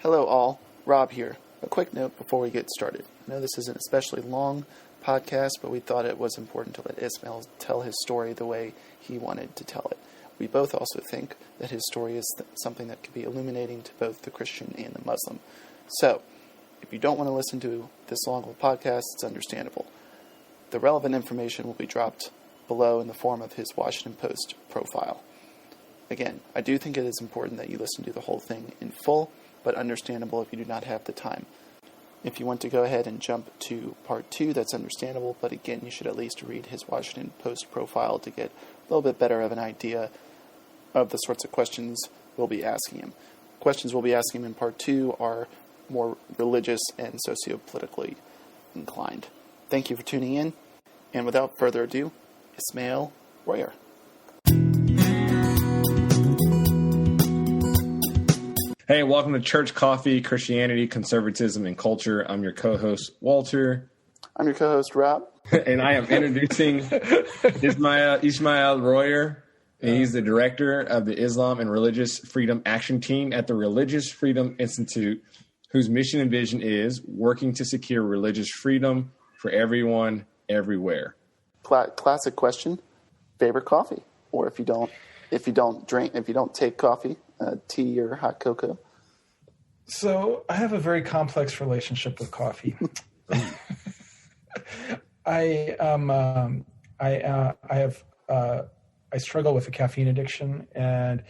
Hello all, Rob here. A quick note before we get started. I know this is an especially long podcast, but we thought it was important to let Ismail tell his story the way he wanted to tell it. We both also think that his story is something that could be illuminating to both the Christian and the Muslim. So, if you don't want to listen to this long of a podcast, it's understandable. The relevant information will be dropped below in the form of his Washington Post profile. Again, I do think it is important that you listen to the whole thing in full, but understandable if you do not have the time. If you want to go ahead and jump to part 2, that's understandable, but again, you should at least read his Washington Post profile to get a little bit better of an idea of the sorts of questions we'll be asking him. Questions we'll be asking him in part 2 are more religious and socio-politically inclined. Thank you for tuning in, and without further ado, Ismail Royer. Hey, welcome to Church Coffee, Christianity, Conservatism, and Culture. I'm your co-host, Walter. I'm your co-host, Rob. And I am introducing Ismail Royer. And he's the director of the Islam and Religious Freedom Action Team at the Religious Freedom Institute, whose mission and vision is working to secure religious freedom for everyone, everywhere. Classic question: favorite coffee, or if you don't take coffee, tea or hot cocoa. So I have a very complex relationship with coffee. I struggle with a caffeine addiction, and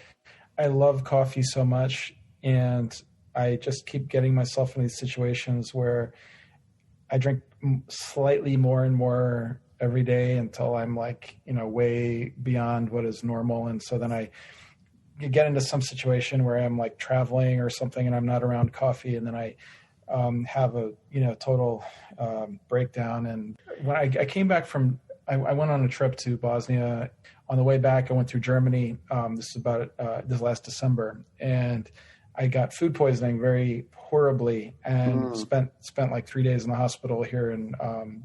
I love coffee so much, and I just keep getting myself in these situations where I drink slightly more and more every day until I'm way beyond what is normal. And so then I get into some situation where I'm like traveling or something and I'm not around coffee, and then I have a total breakdown. And when I came back from, I went on a trip to Bosnia. On the way back, I went through Germany. This last December, and I got food poisoning very horribly, and spent like 3 days in the hospital here in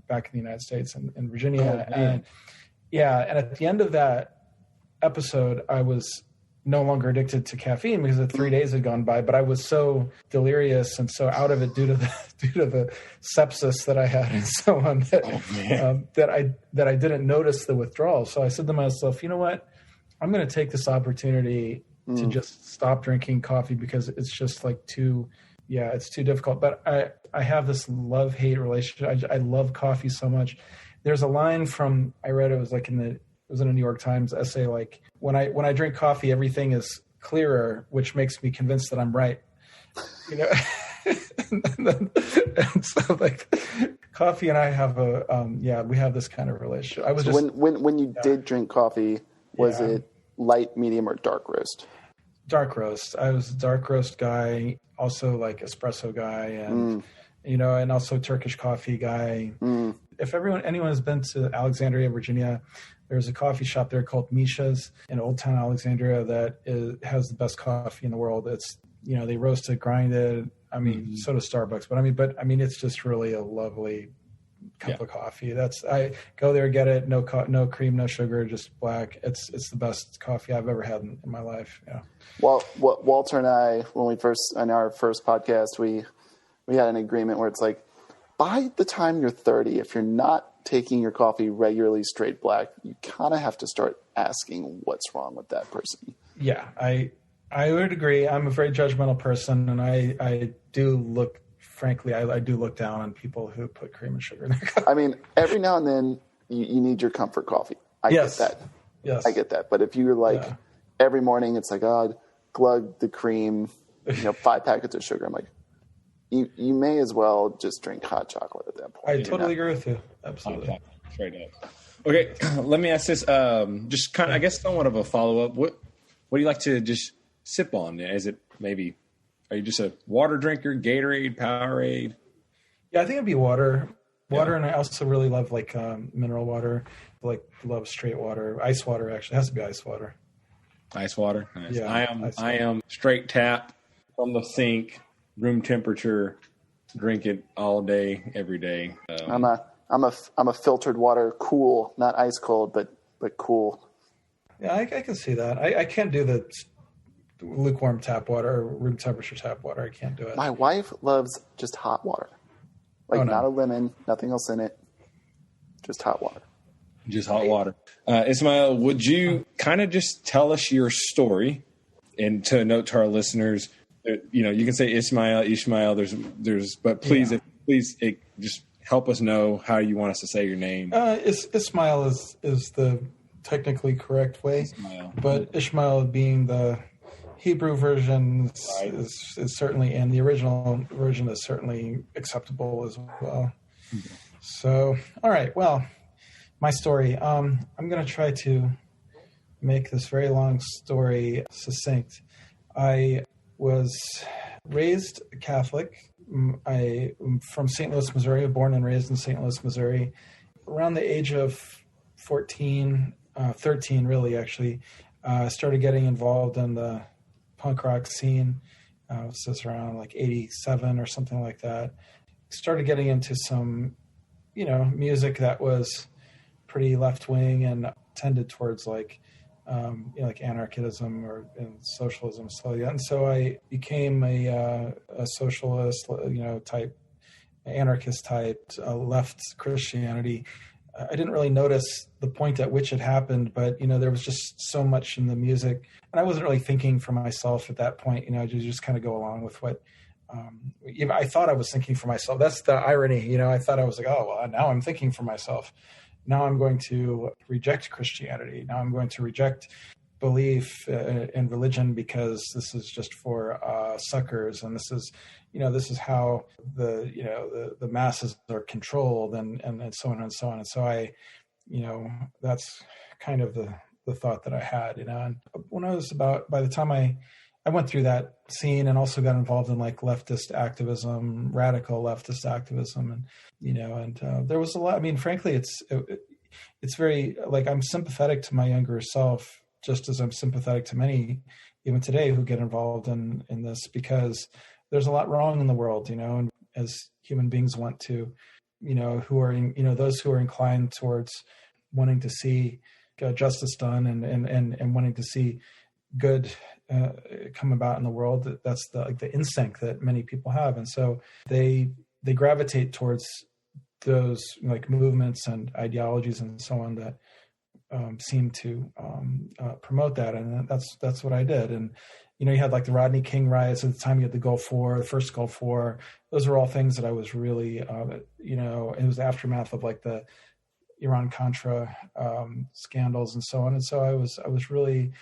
back in the United States in Virginia. And at the end of that episode, I was no longer addicted to caffeine because the 3 days had gone by, but I was so delirious and so out of it due to the sepsis that I had and so on that I didn't notice the withdrawal. So I said to myself, you know what, I'm going to take this opportunity to just stop drinking coffee because it's just it's too difficult. But I have this love-hate relationship. I love coffee so much. There's a line from, I read, it was in a New York Times essay, like, when I drink coffee, everything is clearer, which makes me convinced that I'm right. and so coffee and I have we have this kind of relationship. I was when you did drink coffee, was it light, medium, or dark roast? Dark roast. I was a dark roast guy, also like espresso guy, and and also Turkish coffee guy. If anyone has been to Alexandria, Virginia, there's a coffee shop there called Misha's in Old Town Alexandria that has the best coffee in the world. It's, they roast it, grind it. I mean, so does Starbucks, but it's just really a lovely cup of coffee. I go there, get it. No cream, no sugar, just black. It's the best coffee I've ever had in my life. Yeah. Well, Walter and I, on our first podcast, we had an agreement where it's like, by the time you're 30, if you're not taking your coffee regularly straight black, you kind of have to start asking what's wrong with that person. Yeah, I would agree. I'm a very judgmental person, and I do look down on people who put cream and sugar in their coffee. I mean, every now and then you need your comfort coffee. I get that. Yes. I get that. But if you're every morning it's like, glug the cream, 5 packets of sugar, I'm like, you may as well just drink hot chocolate at that point. I totally agree with you. Absolutely. Straight up. Okay, let me ask this. Just kind of, I guess, somewhat of a follow up. What do you like to just sip on? Is it maybe? Are you just a water drinker? Gatorade, Powerade? Yeah, I think it'd be water. And I also really love mineral water. Love straight water. Ice water, actually, it has to be ice water. Ice water. Nice. Yeah, I am straight tap from the sink. Room temperature, drink it all day, every day. I'm a filtered water, cool, not ice cold, but cool. Yeah, I can see that. I can't do the lukewarm tap water or room temperature tap water. I can't do it. My wife loves just hot water. Like, not a lemon, nothing else in it, just hot water. Just hot water. Ismail, would you kind of just tell us your story, and to note to our listeners, you know, you can say Ishmael. But please, just help us know how you want us to say your name. Ismail is the technically correct way, Ismail. But Ishmael being the Hebrew version is certainly, and the original version is certainly acceptable as well. Okay. So, all right, well, my story. I'm going to try to make this very long story succinct. I was raised Catholic. I'm from St. Louis, Missouri, born and raised in St. Louis, Missouri. Around the age of 13 really, actually, I started getting involved in the punk rock scene. This is around like 87 or something like that. Started getting into some, you know, music that was pretty left-wing and tended towards like, you know, like anarchism and socialism. So yeah, and so I became a socialist, you know, type, anarchist type, left Christianity. I didn't really notice the point at which it happened, but, you know, there was just so much in the music, and I wasn't really thinking for myself at that point. You know, to just kind of go along with what, I thought I was thinking for myself. That's the irony. You know, I thought I was like, oh, well, now I'm thinking for myself. Now I'm going to reject Christianity. Now I'm going to reject belief in religion because this is just for suckers, and this is, you know, this is how the masses are controlled, and so on and so on. And so I, you know, that's kind of the thought that I had, you know. And when I was by the time I went through that scene and also got involved in like leftist activism, radical leftist activism, and, you know, and there was a lot. I mean, frankly, it's very, like, I'm sympathetic to my younger self, just as I'm sympathetic to many, even today, who get involved in this, because there's a lot wrong in the world, you know, and as human beings want to, you know, who are, you know, those who are inclined towards wanting to see justice done and wanting to see good come about in the world. That's the instinct that many people have. And so they gravitate towards those like movements and ideologies and so on that seem to promote that. And that's what I did. And, you know, you had like the Rodney King riots at the time, you had the Gulf War, the first Gulf War. Those were all things that I was really, you know, it was the aftermath of like the Iran-Contra scandals and so on. And so I was really,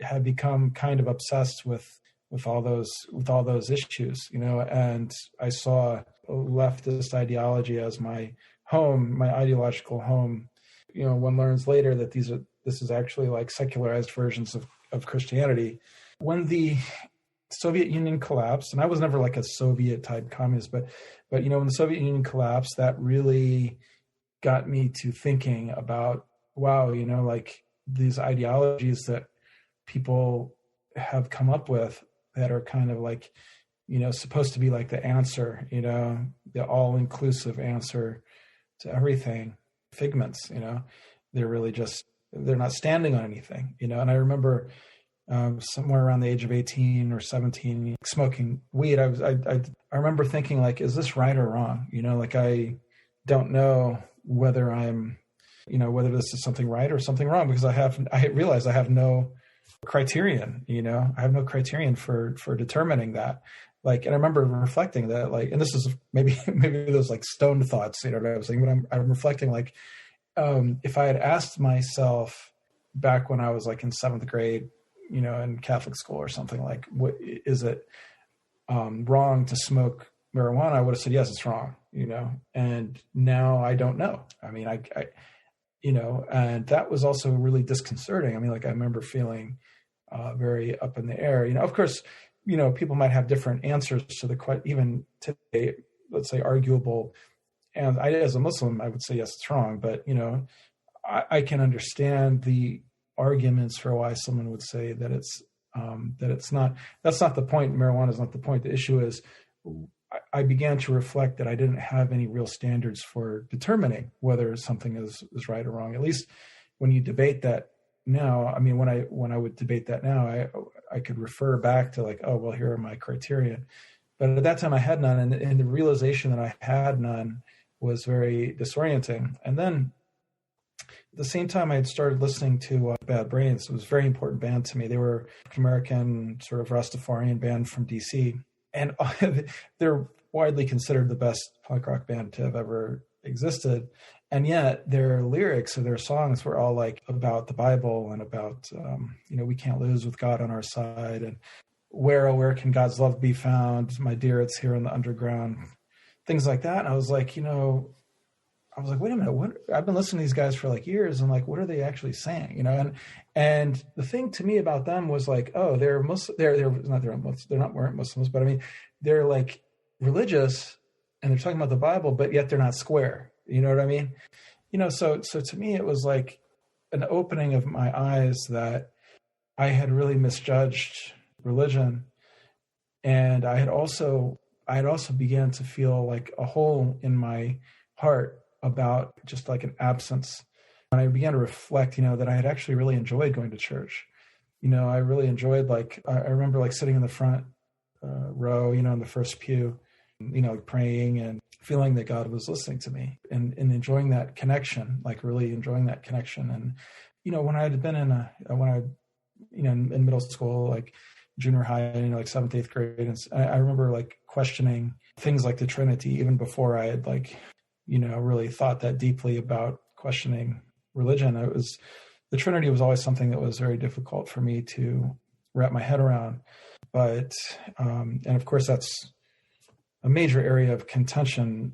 had become kind of obsessed with all those issues, you know, and I saw leftist ideology as my home, my ideological home. You know, one learns later that this is actually like secularized versions of Christianity. When the Soviet Union collapsed, and I was never like a Soviet type communist, but you know, when the Soviet Union collapsed, that really got me to thinking about, wow, you know, like these ideologies that people have come up with that are kind of like, you know, supposed to be like the answer, you know, the all-inclusive answer to everything, figments, you know, they're not standing on anything, you know. And I remember somewhere around the age of 18 or 17, smoking weed, I remember thinking like, is this right or wrong? You know, like, I don't know whether I'm, you know, whether this is something right or something wrong, because I realized I have no criterion, you know, I have no criterion for determining that. Like, and I remember reflecting that, like, and this is maybe those like stoned thoughts, you know, what I was saying, but I'm reflecting like, if I had asked myself back when I was like in 7th grade, you know, in Catholic school or something, like, what is it wrong to smoke marijuana? I would have said, yes, it's wrong, you know. And now I don't know. I mean, I you know, and that was also really disconcerting. I mean, like, I remember feeling very up in the air, you know. Of course, you know, people might have different answers to the even today, let's say, arguable. And I, as a Muslim, I would say, yes, it's wrong. But, you know, I can understand the arguments for why someone would say that it's not. That's not the point. Marijuana is not the point. The issue is, I began to reflect that I didn't have any real standards for determining whether something is right or wrong. At least when you debate that now, I mean, when I would debate that now, I could refer back to like, oh, well, here are my criteria. But at that time I had none. And the realization that I had none was very disorienting. And then at the same time I had started listening to Bad Brains. It was a very important band to me. They were an American sort of Rastafarian band from DC. And they're widely considered the best punk rock band to have ever existed. And yet their lyrics of their songs were all like about the Bible and about, we can't lose with God on our side. And where, oh, where can God's love be found? My dear, it's here in the underground. Things like that. And I was like, wait a minute, what? I've been listening to these guys for like years, and like, what are they actually saying? And the thing to me about them was like, oh, they're Muslim. Weren't Muslims, but I mean, they're like religious, and they're talking about the Bible, but yet they're not square. You know what I mean? So to me, it was like an opening of my eyes that I had really misjudged religion, and I had also began to feel like a hole in my heart about just like an absence. And I began to reflect, that I had actually really enjoyed going to church. I really enjoyed, like, I remember like sitting in the front row, in the first pew, like praying and feeling that God was listening to me and enjoying that connection, like really enjoying that connection. And, when I had been in middle school, like junior high, like 7th, 8th grade, and I remember like questioning things like the Trinity, even before I had like, really thought that deeply about questioning religion. The Trinity was always something that was very difficult for me to wrap my head around. But, and of course that's a major area of contention,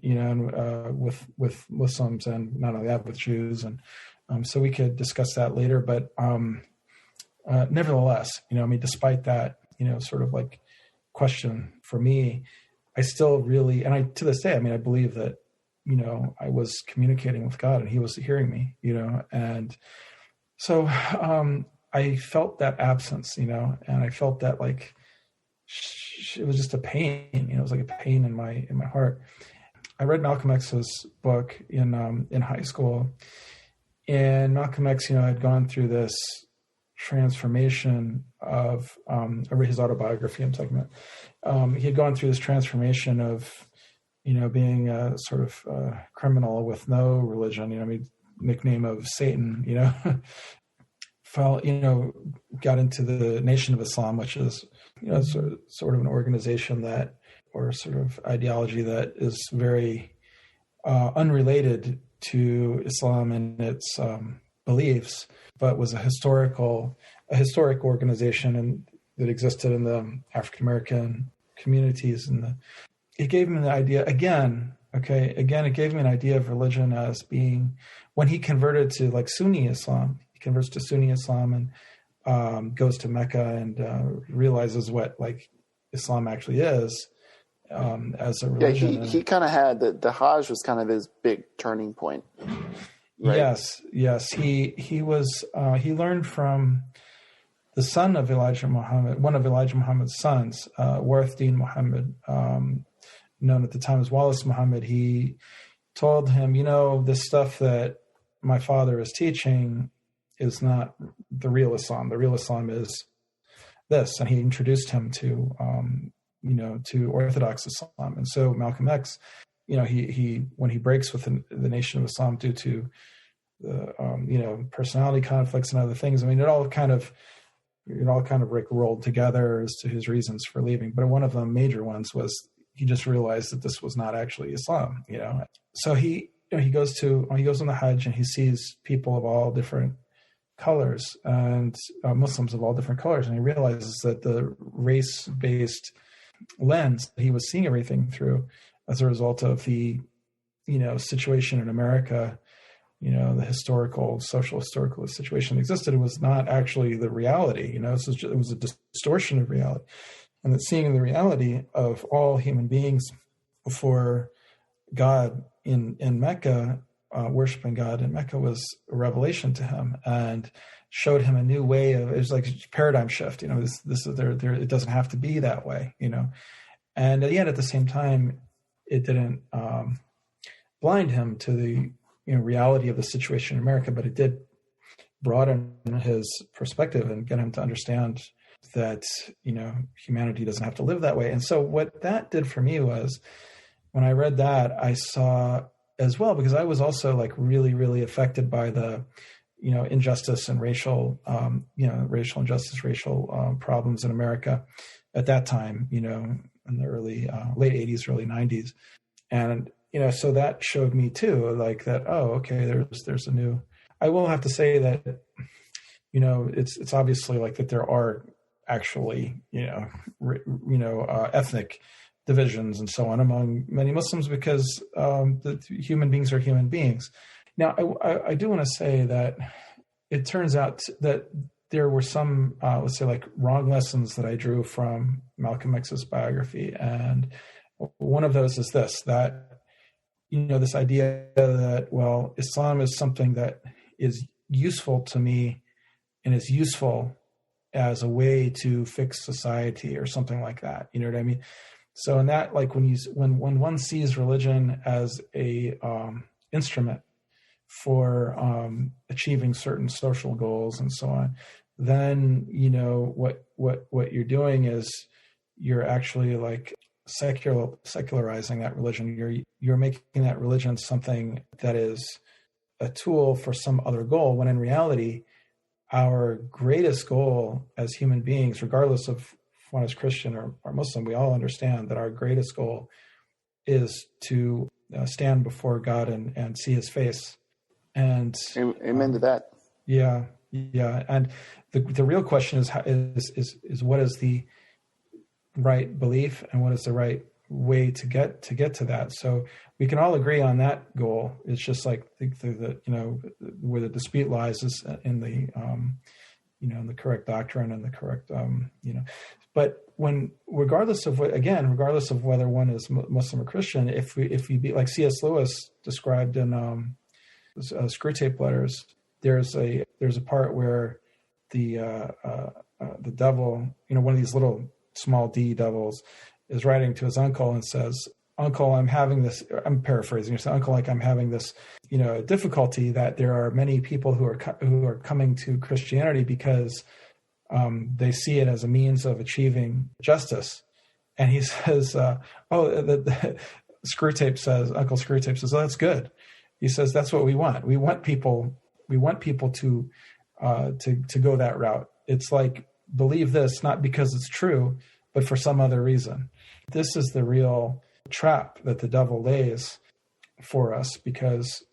with Muslims, and not only that, with Jews. And so we could discuss that later. But nevertheless, despite that, sort of like question for me, I still really, and to this day, I believe that, I was communicating with God and he was hearing me, and so I felt that absence, and I felt that like, it was just a pain, it was like a pain in my heart. I read Malcolm X's book in high school, and Malcolm X, had gone through this transformation of, his autobiography I'm talking about. He had gone through this transformation of, being a sort of criminal with no religion, nickname of Satan, got into the Nation of Islam, which is, sort of an organization that, or sort of ideology that is very unrelated to Islam and its beliefs, but was a historic organization and that existed in the African American communities. And it gave him the idea it gave him an idea of religion as being, when he converted to like Sunni Islam, he converts to Sunni Islam and goes to Mecca and realizes what like Islam actually is as a religion. Yeah, he kind of had the Hajj was kind of his big turning point. Right? Yes. He learned from the son of Elijah Muhammad, one of Elijah Muhammad's sons, Warith Deen Muhammad, known at the time as Wallace Muhammad. He told him, this stuff that my father is teaching is not the real Islam. The real Islam is this. And he introduced him to Orthodox Islam. And so Malcolm X, he when he breaks with the Nation of Islam due to the, personality conflicts and other things, it all kind of like rolled together as to his reasons for leaving. But one of the major ones was he just realized that this was not actually Islam, So he goes on the Hajj and he sees people of all different colors and Muslims of all different colors. And he realizes that the race-based lens that he was seeing everything through as a result of the, situation in America, the social historical situation that existed, it was not actually the reality, it was a distortion of reality. And that seeing the reality of all human beings before God in Mecca, worshiping God in Mecca, was a revelation to him and showed him a new way of, it was like a paradigm shift, this is there, it doesn't have to be that way, and yet at the same time, it didn't blind him to the reality of the situation in America, but it did broaden his perspective and get him to understand that, humanity doesn't have to live that way. And so what that did for me was, when I read that, I saw as well, because I was also like really, really affected by the, injustice and racial injustice, racial problems in America at that time, in the late 80s, early 90s. And, so that showed me too, like that, oh, okay, there's a new, I will have to say that, it's obviously like that there are actually, ethnic divisions and so on among many Muslims, because the human beings are human beings. Now, I do want to say that it turns out that there were some, let's say, like wrong lessons that I drew from Malcolm X's biography. And one of those is this, that, this idea that, well, Islam is something that is useful to me and is useful as a way to fix society or something like that. You know what I mean? So in that, like when one sees religion as a instrument for achieving certain social goals and so on, then what you're doing is you're actually like secularizing that religion. You're making that religion something that is a tool for some other goal, when in reality, our greatest goal as human beings, regardless of if one is Christian or Muslim, we all understand that our greatest goal is to stand before God and see His face. And amen to that. Yeah. And the real question is what is the right belief and what is the right way to get to that? So we can all agree on that goal. It's just like where the dispute lies is in the in the correct doctrine and the correct But regardless of whether one is Muslim or Christian, if we be like C.S. Lewis described in Screw Tape Letters, there's a part where the devil, one of these little small d devils, is writing to his uncle and says, "Uncle, I'm having this," I'm paraphrasing, "Uncle, like I'm having this, difficulty that there are many people who are coming to Christianity because they see it as a means of achieving justice." And he says, Uncle Screwtape says, "Oh, that's good." He says, "That's what we want. We want people to go that route. It's like, believe this, not because it's true, but for some other reason." This is the real trap that the devil lays for us, because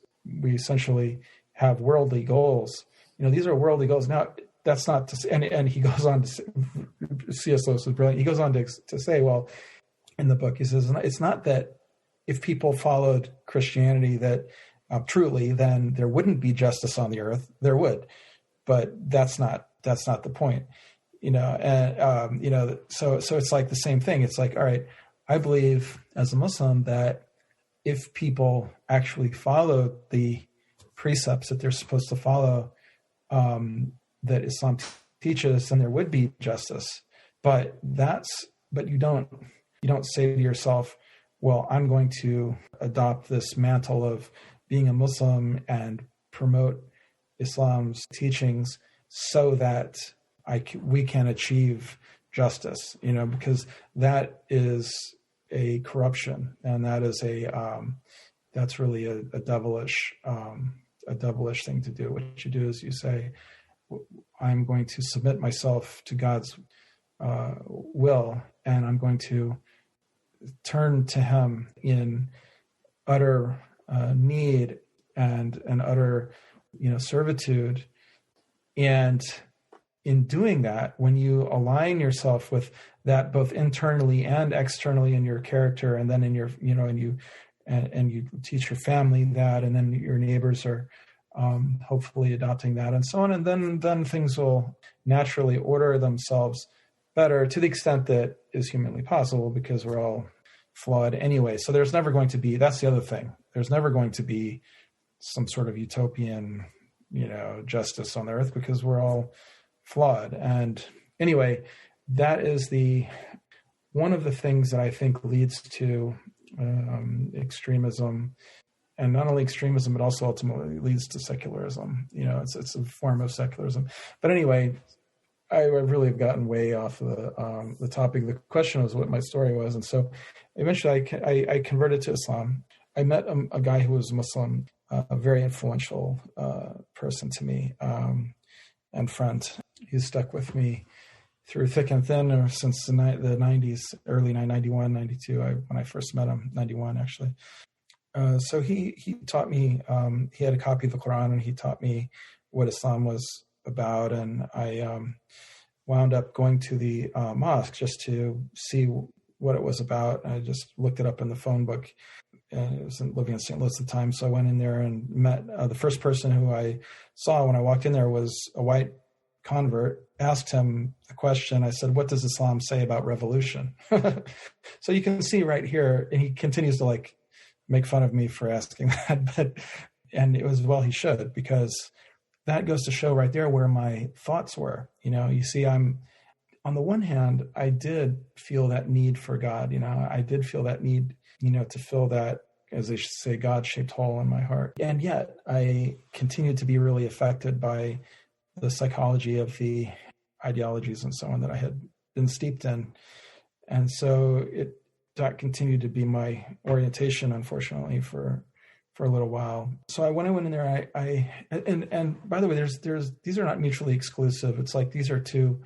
we essentially have worldly goals. These are worldly goals. Now, that's not to say, and he goes on to say, C.S. Lewis is brilliant. He goes on to say, well, in the book, he says, it's not that if people followed Christianity that truly, then there wouldn't be justice on the earth. There would, but that's not the point. So it's like the same thing. It's like, all right, I believe as a Muslim that if people actually follow the precepts that they're supposed to follow, that Islam teaches, then there would be justice. But you don't say to yourself, well, I'm going to adopt this mantle of being a Muslim and promote Islam's teachings so that we can achieve justice, because that is a corruption, and that is that's really a devilish thing to do. What you do is you say, I'm going to submit myself to God's will, and I'm going to turn to Him in utter need and utter servitude. And in doing that, when you align yourself with that both internally and externally in your character, and then in your and you teach your family that, and then your neighbors are hopefully adopting that, and so on, and then things will naturally order themselves better to the extent that is humanly possible, because we're all flawed anyway. So there's never going to be, that's the other thing, there's never going to be some sort of utopian justice on the earth, because we're all flawed. And anyway, that is one of the things that I think leads to extremism and not only extremism, but also ultimately leads to secularism. It's a form of secularism. But anyway, I really have gotten way off the topic. The question was what my story was, and so eventually I converted to Islam. I met a guy who was Muslim, a very influential person to me, and friend. He's stuck with me through thick and thin since the 90s, early 91, 92, when I first met him, 91 actually. So he taught me, he had a copy of the Quran, and he taught me what Islam was about. And I wound up going to the mosque just to see what it was about. I just looked it up in the phone book. I was living in St. Louis at the time, so I went in there and met the first person who I saw when I walked in there was a white convert. Asked him the question. I said, "What does Islam say about revolution?" So you can see right here, and he continues to like make fun of me for asking that, and it was, well, he should, because that goes to show right there where my thoughts were. You see, I'm on the one hand, I did feel that need for God. I did feel that need, to fill that, as they say, God-shaped hole in my heart. And yet I continued to be really affected by the psychology of the ideologies and so on that I had been steeped in. And so that continued to be my orientation, unfortunately, for a little while. So when I went in there, and by the way, these are not mutually exclusive. It's like these are two,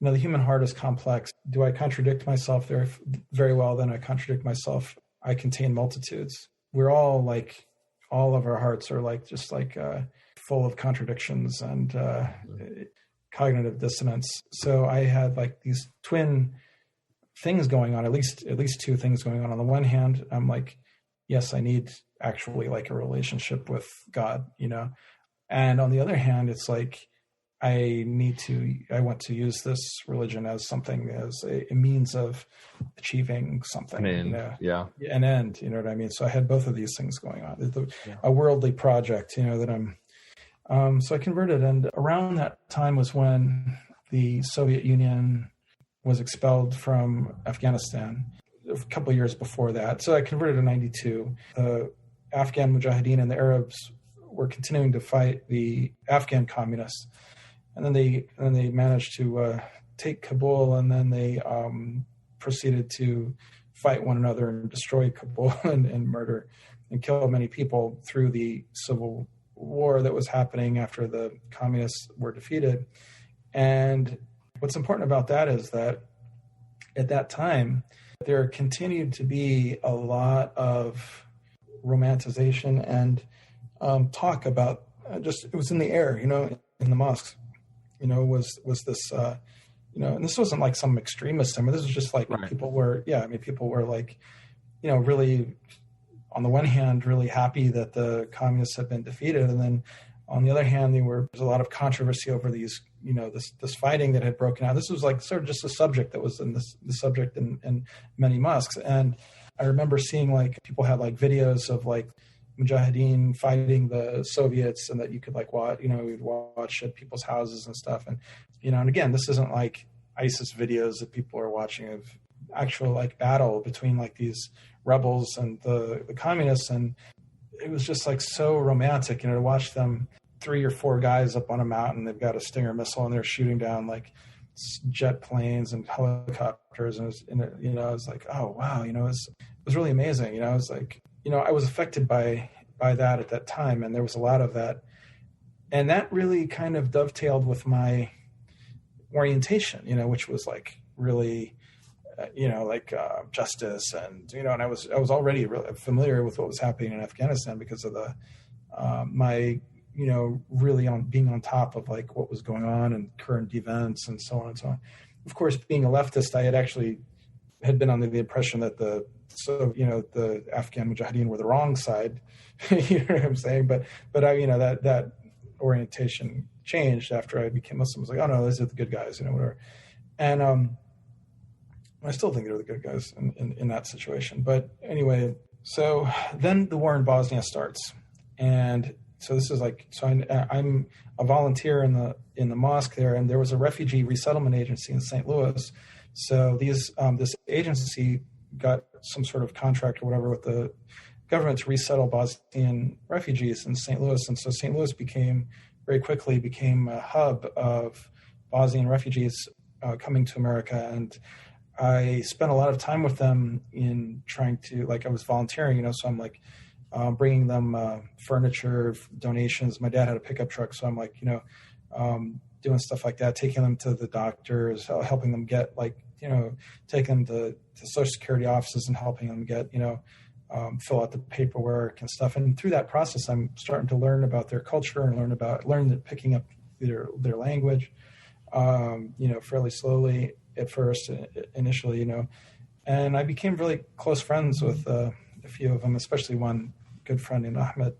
the human heart is complex. Do I contradict myself very, very well? Then I contradict myself. I contain multitudes. We're all like, all of our hearts are like, just like full of contradictions and cognitive dissonance. So I had like these twin things going on, at least two things going on. On the one hand, I'm like, yes, I need actually like a relationship with God, and on the other hand, it's like, I want to use this religion as something, as a means of achieving something, an end, you know what I mean? So I had both of these things going on, a worldly project, that I'm, so I converted. And around that time was when the Soviet Union was expelled from Afghanistan, a couple of years before that. So I converted in 92. The Afghan Mujahideen and the Arabs were continuing to fight the Afghan communists. And then they managed to take Kabul, and then they proceeded to fight one another and destroy Kabul and murder and kill many people through the civil war that was happening after the communists were defeated. And what's important about that is that at that time, there continued to be a lot of romanticization and talk about it was in the air, in the mosques. Was this, and this wasn't like some extremist. I mean, this was just like right. People were like, really, on the one hand, really happy that the communists had been defeated. And then on the other hand, there was a lot of controversy over these, this fighting that had broken out. This was like sort of just a subject that was in the subject in many mosques. And I remember seeing like people had like videos of like Mujahideen fighting the Soviets, and that you could like watch, we'd watch at people's houses and stuff. And, and again, this isn't like ISIS videos that people are watching of actual like battle between like these rebels and the communists. And it was just like so romantic, to watch them, 3 or 4 guys up on a mountain, they've got a Stinger missile and they're shooting down like jet planes and helicopters. And it was like, oh, wow. It was really amazing. I was like, I was affected by that at that time, and there was a lot of that, and that really kind of dovetailed with my orientation, which was like really, justice, and and I was already really familiar with what was happening in Afghanistan because of the my really being on top of like what was going on and current events and so on and so on. Of course, being a leftist, I had been under the impression that the Afghan Mujahideen were the wrong side, you know what I'm saying? But that orientation changed after I became Muslim. I was like, oh no, those are the good guys, whatever. And I still think they're the good guys in that situation. But anyway, so then the war in Bosnia starts, and so this is like, so I'm a volunteer in the mosque there, and there was a refugee resettlement agency in St. Louis. So this agency got some sort of contract or whatever with the government to resettle Bosnian refugees in St. Louis. And so St. Louis very quickly became a hub of Bosnian refugees coming to America. And I spent a lot of time with them in trying to, I was volunteering, so I'm bringing them furniture, donations. My dad had a pickup truck, so I'm doing stuff like that, taking them to the doctors, helping them get taking them to Social Security offices and helping them get, fill out the paperwork and stuff. And through that process, I'm starting to learn about their culture and picking up their language, fairly slowly at first, initially, and I became really close friends with a few of them, especially one good friend named Ahmed.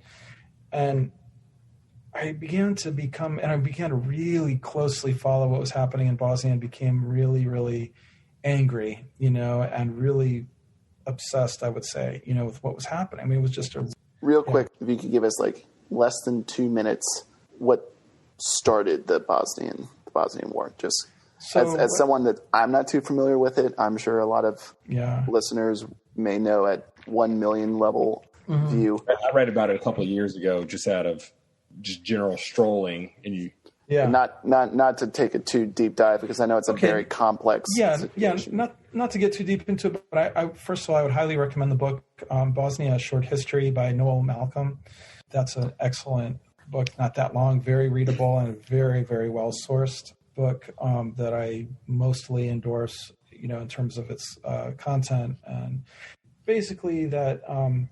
And I began to really closely follow what was happening in Bosnia and became really, really angry, and really obsessed, I would say, with what was happening. I mean, it was just real quick, if you could give us less than 2 minutes, what started the Bosnian War? Just as someone that I'm not too familiar with it, I'm sure a lot of listeners may know at 1 million level view. I read about it a couple of years ago, just out of general strolling, and not to take a too deep dive, because I know it's a very complex situation. Not to get too deep into it, but I first of all, I would highly recommend the book Bosnia: A Short History by Noel Malcolm. That's an excellent book, not that long, very readable, and a very, very well sourced book that I mostly endorse, in terms of its content. And basically that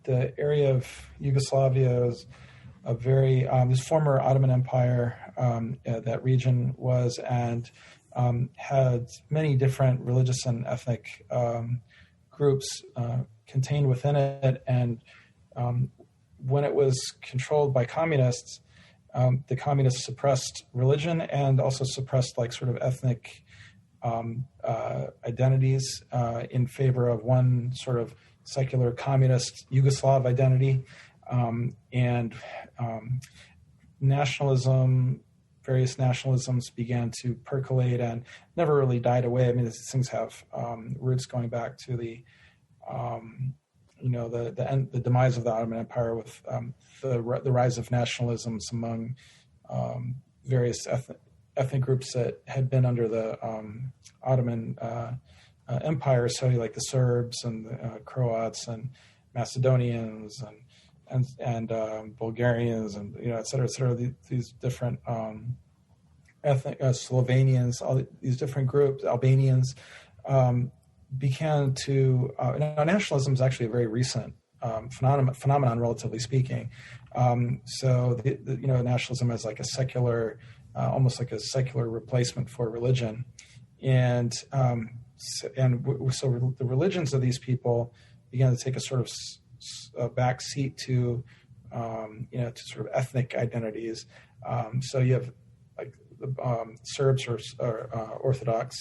the area of Yugoslavia is a very this former Ottoman Empire, that region was, and had many different religious and ethnic groups contained within it. And when it was controlled by communists, the communists suppressed religion and also suppressed sort of ethnic identities in favor of one sort of secular communist Yugoslav identity. And various nationalisms began to percolate and never really died away. I mean, these things have roots going back to the demise of the Ottoman Empire, with the rise of nationalisms among various ethnic groups that had been under the Ottoman Empire, so like the Serbs and the Croats and Macedonians and Bulgarians and et cetera, these different ethnic Slovenians, all these different groups, Albanians, began to nationalism is actually a very recent phenomenon, relatively speaking. So nationalism as a secular, almost like a secular replacement for religion, and so the religions of these people began to take a sort of a back seat to to sort of ethnic identities. So you have the Serbs are Orthodox,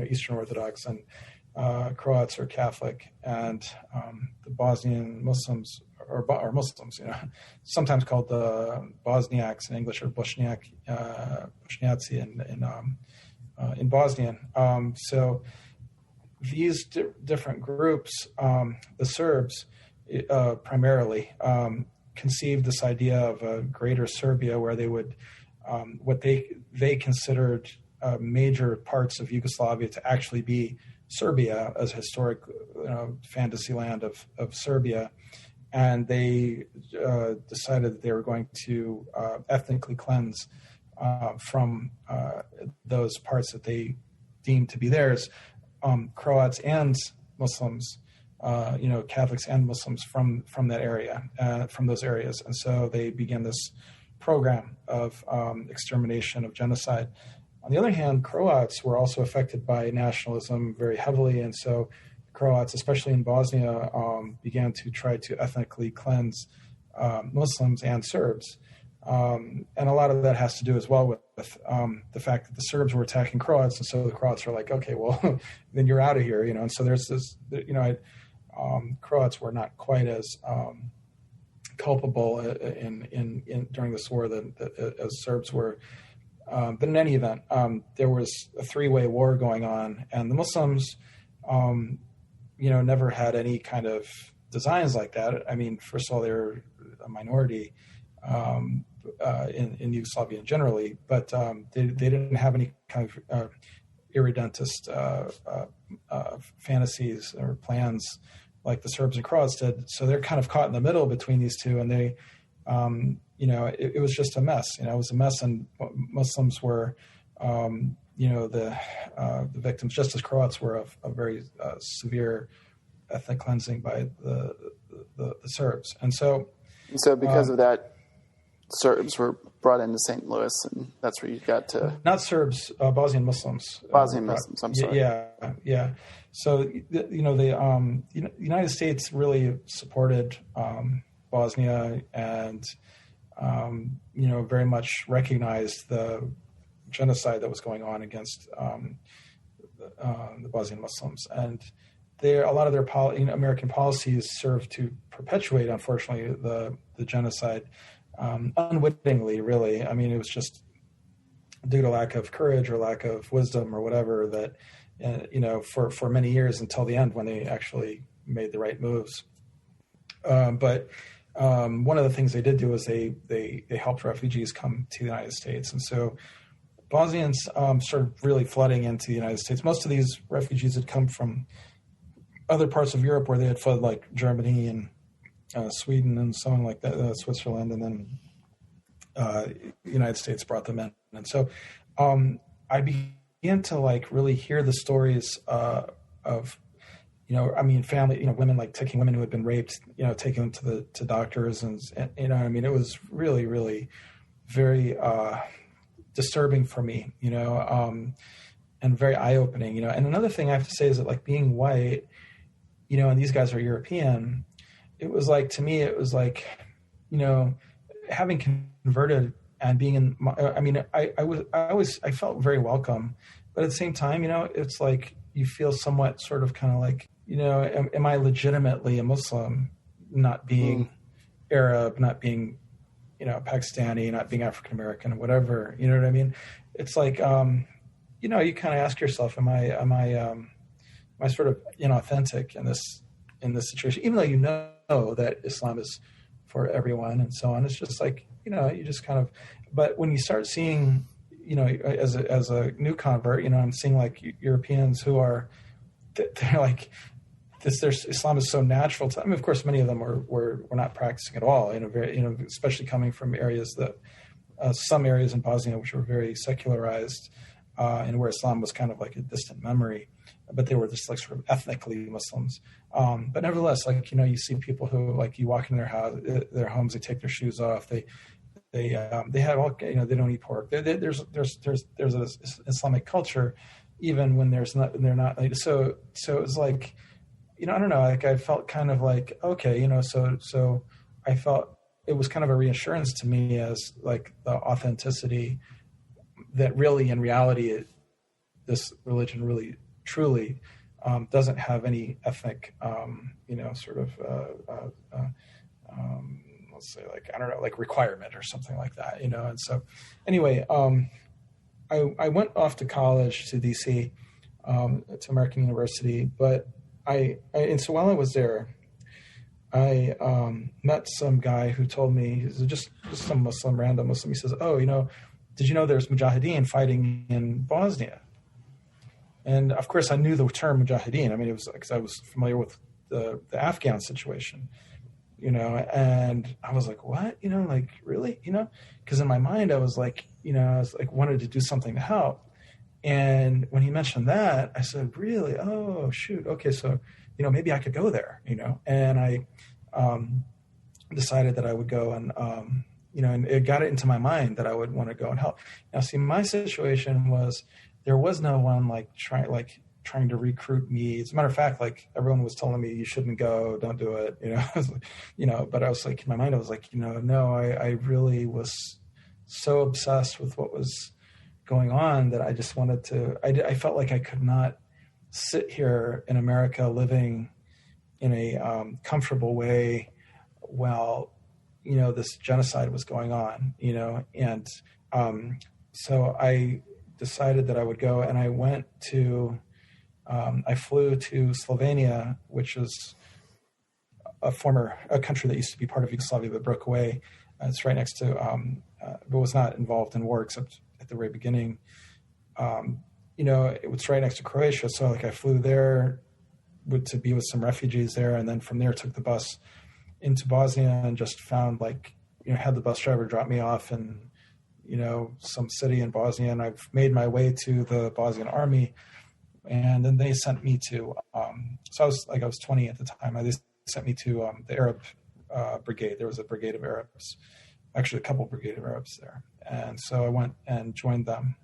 Eastern Orthodox, and Croats are Catholic, and the Bosnian Muslims are Muslims, sometimes called the Bosniaks in English, or Bosniaci in Bosnian. So these different groups, the Serbs primarily, conceived this idea of a greater Serbia, where they would what they considered major parts of Yugoslavia to actually be Serbia, as a historic fantasy land of Serbia. And they decided that they were going to ethnically cleanse from those parts that they deemed to be theirs, Croats and Muslims, Catholics and Muslims from that area, from those areas. And so they began this program of extermination, of genocide. On the other hand, Croats were also affected by nationalism very heavily, and so Croats, especially in Bosnia, began to try to ethnically cleanse Muslims and Serbs. And a lot of that has to do as well with the fact that the Serbs were attacking Croats, and so the Croats were like, okay, well, then you're out of here, And so there's this, Croats were not quite as culpable in during this war as Serbs were. But in any event, there was a three-way war going on, and the Muslims, never had any kind of designs like that. I mean, first of all, they're a minority in Yugoslavia generally, but they didn't have any kind of irredentist fantasies or plans like the Serbs and Croats did. So they're kind of caught in the middle between these two, and they, it was just a mess. It was a mess, and Muslims were, the victims, just as Croats were of a very severe ethnic cleansing by the Serbs. And so because of that, Serbs were brought into St. Louis, and that's where you got to... Not Serbs, Bosnian Muslims. Bosnian Muslims, I'm sorry. Yeah. So, the United States really supported Bosnia and, very much recognized the genocide that was going on against the Bosnian Muslims. And a lot of their American policies served to perpetuate, unfortunately, the genocide. Unwittingly, really. I mean, it was just due to lack of courage or lack of wisdom or whatever that, for many years until the end when they actually made the right moves. But one of the things they did do is they helped refugees come to the United States. And so Bosnians started really flooding into the United States. Most of these refugees had come from other parts of Europe where they had fled, like Germany and Sweden and so on like that, Switzerland, and then the United States brought them in. And so I began to really hear the stories of, family, women, taking women who had been raped, taking them to doctors. And it was really, really very disturbing for me, and very eye-opening, And another thing I have to say is that being white, and these guys are European, it was to me, it was having converted and being in, I felt very welcome, but at the same time, it's you feel somewhat sort of kind of am I legitimately a Muslim, not being Arab, not being, Pakistani, not being African-American, whatever, you know what I mean? It's you kind of ask yourself, am I sort of inauthentic in this situation, even though you know that Islam is for everyone and so on. It's just you just kind of, but when you start seeing, as a new convert, I'm seeing Europeans who are, they're Islam is so natural to them. Of course, many of them were not practicing at all, especially coming from areas that, some areas in Bosnia, which were very secularized, and where Islam was kind of a distant memory, but they were just sort of ethnically Muslims. But nevertheless, you see people who you walk in their homes, they take their shoes off. They have all, they don't eat pork. There's an Islamic culture, even when they're not. So it was I don't know. I felt kind of okay, so I felt it was kind of a reassurance to me as the authenticity that really, in reality, this religion really, truly doesn't have any ethnic, let's say I don't know, requirement or something like that, And so anyway, I went off to college to DC, to American University, but and so while I was there, I met some guy who told me, he's just some random Muslim. He says, "Oh, did you know there's Mujahideen fighting in Bosnia?" And of course, I knew the term Mujahideen. I mean, it was because I was familiar with the Afghan situation, and I was like, what? Really? Because in my mind, I was wanted to do something to help. And when he mentioned that, I said, really? Oh, shoot. Okay. So, maybe I could go there, and I decided that I would go and, and it got it into my mind that I would want to go and help. Now, see, my situation was, there was no one trying to recruit me. As a matter of fact, everyone was telling me, you shouldn't go, don't do it, but I was in my mind, I was no, I really was so obsessed with what was going on that I just wanted to, I felt like I could not sit here in America living in a comfortable way while, this genocide was going on, and so I decided that I would go, and I went to, I flew to Slovenia, which is a country that used to be part of Yugoslavia but broke away. It's right next to, but was not involved in war except at the very beginning. It was right next to Croatia. So like I flew there to be with some refugees there. And then from there took the bus into Bosnia and just found had the bus driver drop me off in, some city in Bosnia. And I've made my way to the Bosnian army. And then they sent me to, so I was 20 at the time. They sent me to the Arab brigade. There was a brigade of Arabs, actually a couple brigade of Arabs there. And so I went and joined them.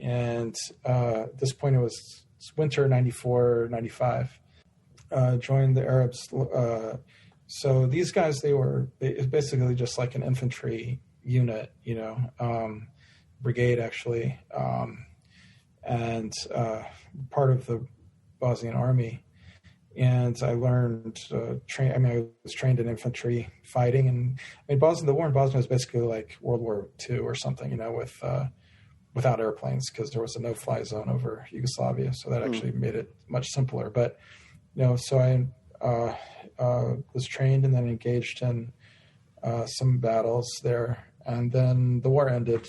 And at this point, it's winter 94, 95. Joined the Arabs. So these guys, it's basically just like an infantry unit, brigade actually, and part of the Bosnian army. And I learned I was trained in infantry fighting, and the war in Bosnia was basically like World War II or something, without airplanes, because there was a no-fly zone over Yugoslavia, so that actually made it much simpler. But so I was trained and then engaged in some battles there, and then the war ended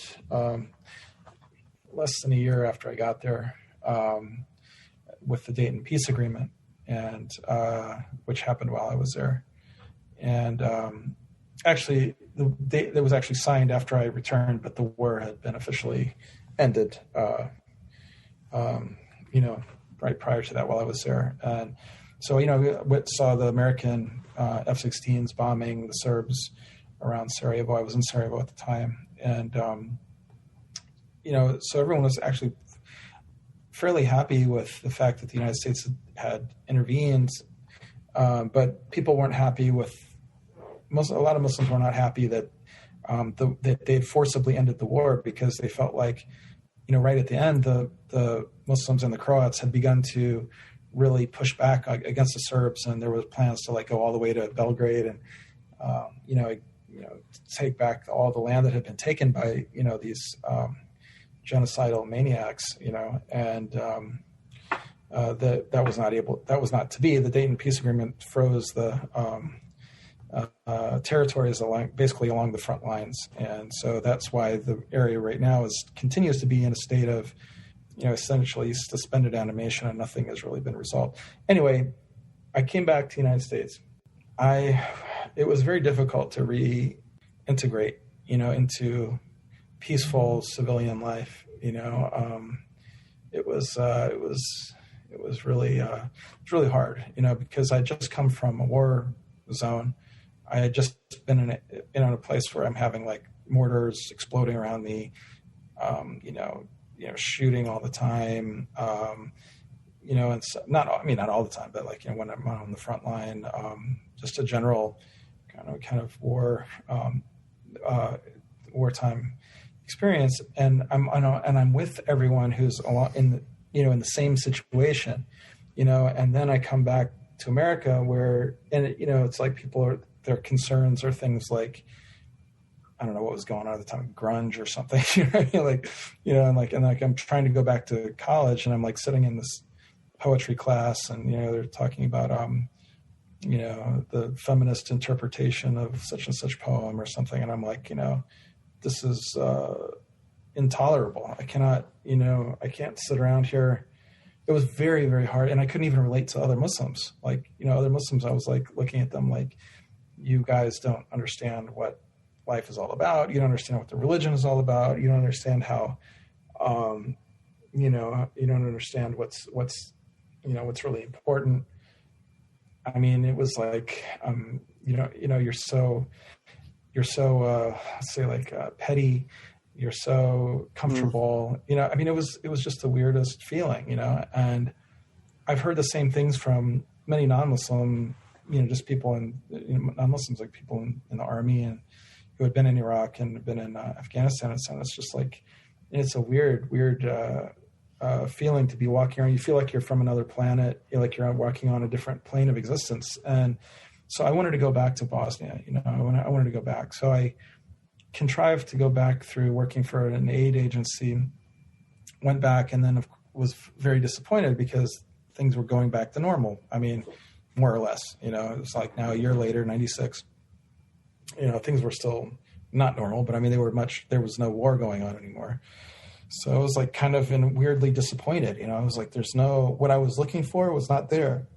less than a year after I got there with the Dayton Peace Agreement, and which happened while I was there. And actually, it was actually signed after I returned, but the war had been officially ended, right prior to that while I was there. And so, we saw the American F-16s bombing the Serbs around Sarajevo. I was in Sarajevo at the time. And, so everyone was actually fairly happy with the fact that the United States had intervened, but people weren't happy with a lot of Muslims were not happy that that they had forcibly ended the war, because they felt like, right at the end, the Muslims and the Croats had begun to really push back against the Serbs, and there was plans to go all the way to Belgrade and take back all the land that had been taken by these genocidal maniacs, and that was not to be. The Dayton Peace Agreement froze the territories basically along the front lines, and so that's why the area right now continues to be in a state of essentially suspended animation, and nothing has really been resolved. Anyway, I came back to the United States. It was very difficult to reintegrate into peaceful civilian life. It was really hard, because I just come from a war zone. I had just been in a place where I'm having mortars exploding around me, shooting all the time, and so, not all the time, but when I'm on the front line, just a general kind of wartime experience. And I'm with everyone who's in the same situation, and then I come back to America where, it's like their concerns are things like, I don't know what was going on at the time, grunge or something, and I'm trying to go back to college, and I'm sitting in this poetry class, and, they're talking about, the feminist interpretation of such and such poem or something. And I'm like, this is intolerable. I cannot, I can't sit around here. It was very, very hard. And I couldn't even relate to other Muslims. Other Muslims, I was looking at them like, you guys don't understand what life is all about. You don't understand what the religion is all about. You don't understand how, you don't understand what's really important. I mean, it was like, you're so let's say petty. You're so comfortable, it was just the weirdest feeling, and I've heard the same things from many non-Muslim, just people non-Muslims, like people in the army and who had been in Iraq and been in Afghanistan. And it's just it's a weird feeling to be walking around. You feel like you're from another planet. You're walking on a different plane of existence. And so I wanted to go back to Bosnia, I wanted to go back. So I contrived to go back through working for an aid agency, went back, and then was very disappointed because things were going back to normal. I mean, more or less. It was like now a year later, 96. Things were still not normal, but I mean, there was no war going on anymore. So I was like kind of weirdly disappointed. I was like, what I was looking for was not there.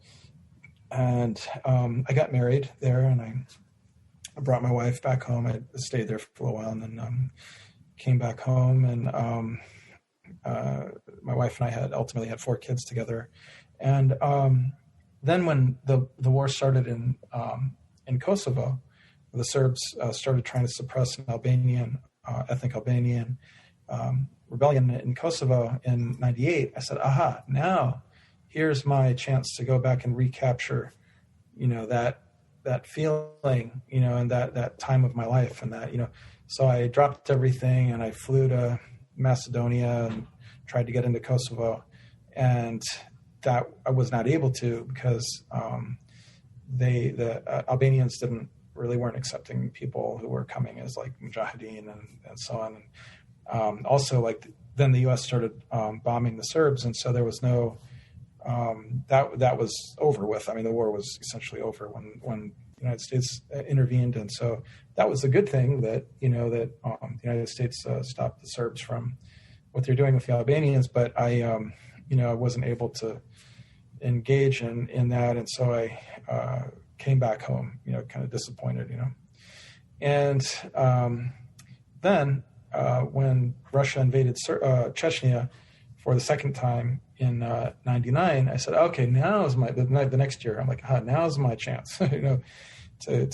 And I got married there, and I brought my wife back home. I stayed there for a while, and then came back home. And my wife and I ultimately had 4 kids together. And then when the war started in Kosovo, the Serbs started trying to suppress an ethnic Albanian rebellion in Kosovo in 98. I said, aha, now here's my chance to go back and recapture, that feeling, and that time of my life, and that, so I dropped everything and I flew to Macedonia and tried to get into Kosovo, and that I was not able to because the Albanians weren't accepting people who were coming as like mujahideen and so on. And also, like, then the U.S. started bombing the Serbs, and so there was no that was over with. I mean, the war was essentially over when the United States intervened, and so that was a good thing that the United States stopped the Serbs from what they're doing with the Albanians. But I wasn't able to engage in that, and so I came back home, kind of disappointed, and then when Russia invaded Chechnya for the second time in 99, I said, okay, now is the next year. I'm like, now's my chance, to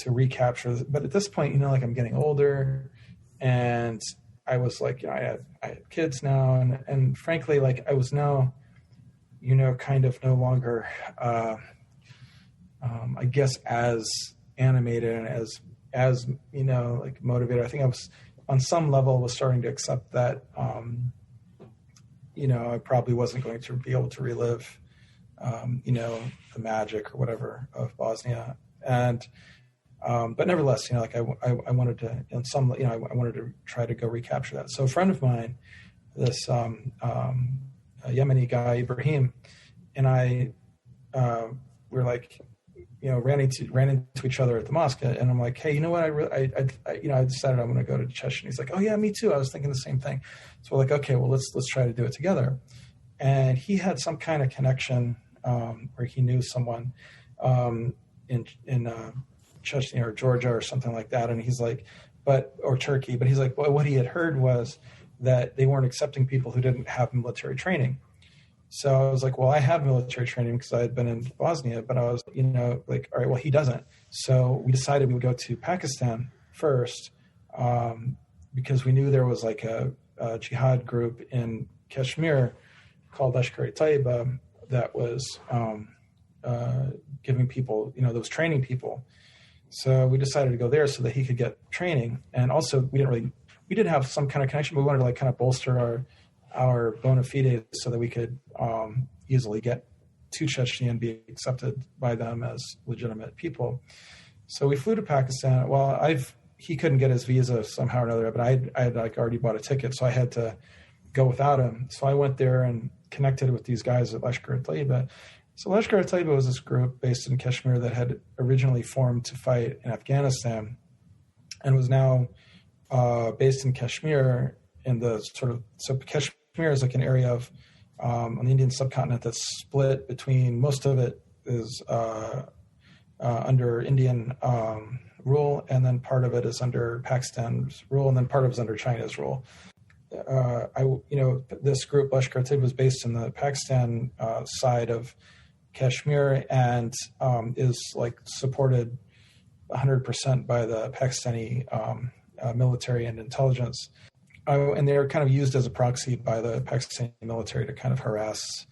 recapture. But at this point, like, I'm getting older, and I was like, I had kids now, and frankly, like, I was now, kind of no longer, I guess, as animated and as like motivated. I think I was on some level was starting to accept that, I probably wasn't going to be able to relive, the magic or whatever of Bosnia. And, but nevertheless, like I wanted to, in some, I wanted to try to go recapture that. So a friend of mine, this Yemeni guy, Ibrahim, and I were like, ran into each other at the mosque, and I'm like, hey, you know what? I decided I'm going to go to Chechnya. He's like, oh yeah, me too. I was thinking the same thing. So we're like, okay, well let's try to do it together. And he had some kind of connection where he knew someone in Chechnya or Georgia or something like that. And he's like, or Turkey. But he's like, well, what he had heard was that they weren't accepting people who didn't have military training. So I was like, well, I have military training because I had been in Bosnia, but I was, like, all right, well, he doesn't. So we decided we would go to Pakistan first because we knew there was like a jihad group in Kashmir called Lashkar-e-Taiba that was giving people, that was training people. So we decided to go there so that he could get training. And also we did have some kind of connection, but we wanted to like kind of bolster our bona fides so that we could easily get to Chechnya and be accepted by them as legitimate people. So we flew to Pakistan. Well, he couldn't get his visa somehow or another, but I had like already bought a ticket, so I had to go without him. So I went there and connected with these guys at Lashkar-e-Taiba. So Lashkar-e-Taiba was this group based in Kashmir that had originally formed to fight in Afghanistan and was now based in Kashmir in the so Kashmir is like an area of on the Indian subcontinent that's split between, most of it is under Indian rule, and then part of it is under Pakistan's rule, and then part of it is under China's rule. This group, Lashkar-e-Taiba, was based in the Pakistan side of Kashmir and is like supported 100% by the Pakistani military and intelligence. And they're kind of used as a proxy by the Pakistani military to kind of harass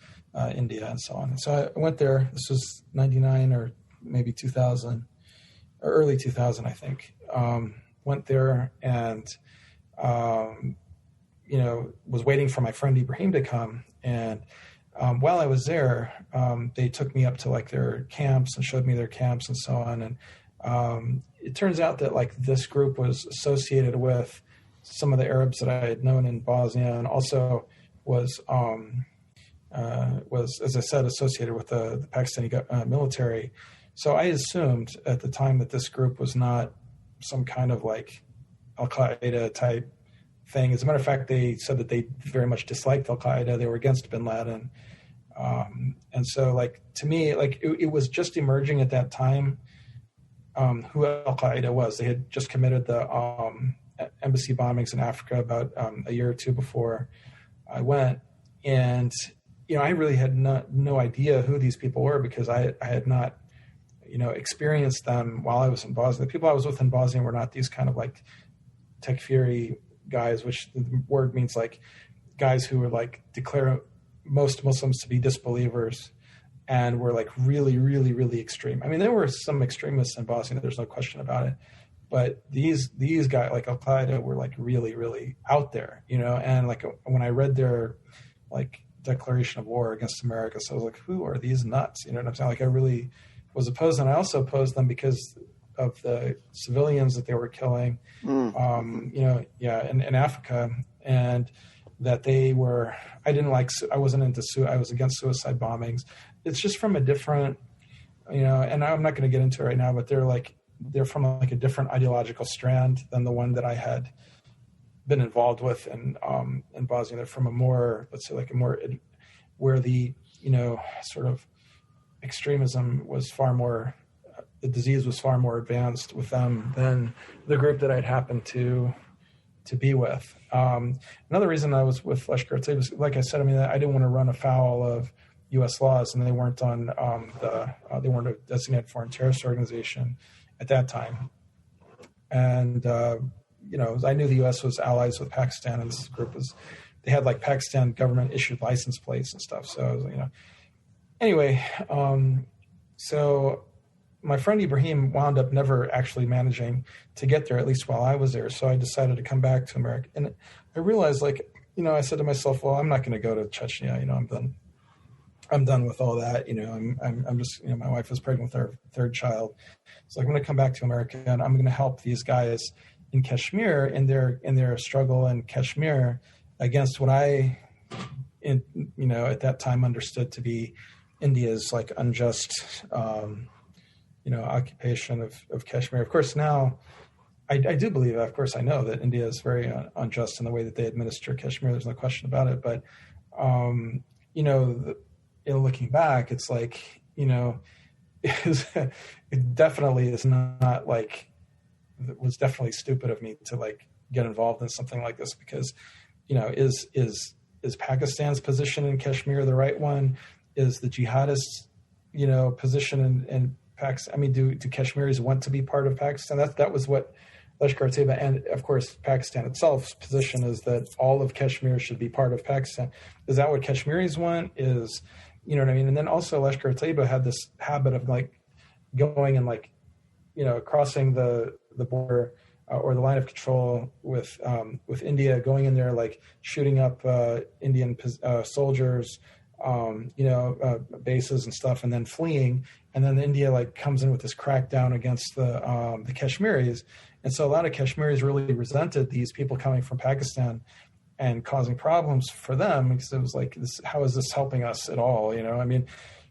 India and so on. So I went there. This was 99 or maybe 2000 or early 2000, I think. Went there and, was waiting for my friend Ibrahim to come. And while I was there, they took me up to like their camps and showed me their camps and so on. And it turns out that like this group was associated with some of the Arabs that I had known in Bosnia, and also was, as I said, associated with the Pakistani military. So I assumed at the time that this group was not some kind of like Al-Qaeda type thing. As a matter of fact, they said that they very much disliked Al-Qaeda. They were against bin Laden. And so, like, to me, like, it was just emerging at that time who Al-Qaeda was. They had just committed the embassy bombings in Africa about a year or two before I went. And, I really had no idea who these people were because I had not, experienced them while I was in Bosnia. The people I was with in Bosnia were not these kind of like Tekfiri guys, which the word means like guys who were like declare most Muslims to be disbelievers and were like really, really, really extreme. I mean, there were some extremists in Bosnia, there's no question about it. But these guys like Al-Qaeda were like really, really out there, and like when I read their like declaration of war against America, so I was like, who are these nuts? You know what I'm saying? Like I really was opposed, and I also opposed them because of the civilians that they were killing, in Africa, and that I wasn't I was against suicide bombings. It's just from a different, and I'm not going to get into it right now, but they're from like a different ideological strand than the one that I had been involved with in Bosnia. They're from a more, let's say like where the, sort of extremism was far more, the disease was far more advanced with them than the group that I'd happened to be with. Another reason I was with Lashkar-e-Taiba was, like I said, I mean, I didn't want to run afoul of U.S. laws, and they weren't on they weren't a designated foreign terrorist organization at that time. And, I knew the U.S. was allies with Pakistan, and this group they had like Pakistan government issued license plates and stuff. So, anyway, so my friend Ibrahim wound up never actually managing to get there, at least while I was there. So I decided to come back to America. And I realized, like, I said to myself, well, I'm not going to go to Chechnya. I'm done with all that. I'm just, my wife was pregnant with our third child. So I'm going to come back to America, and I'm going to help these guys in Kashmir in their struggle in Kashmir against what I, at that time understood to be India's like unjust, occupation of Kashmir. Of course, now I do believe, of course, I know that India is very unjust in the way that they administer Kashmir. There's no question about it. But, looking back, it's like, it definitely is not like, it was definitely stupid of me to like get involved in something like this because, is Pakistan's position in Kashmir the right one? Is the jihadists, position in Pakistan? I mean, do Kashmiris want to be part of Pakistan? That was what Lashkar-e-Taiba and, of course, Pakistan itself's position is that all of Kashmir should be part of Pakistan. Is that what Kashmiris want? Is, you know what I mean? And then also Lashkar-e-Taiba had this habit of like going and like, crossing the border or the line of control with India, going in there, like shooting up Indian soldiers, bases and stuff, and then fleeing. And then India like comes in with this crackdown against the Kashmiris. And so a lot of Kashmiris really resented these people coming from Pakistan and causing problems for them because it was like, how is this helping us at all? I mean,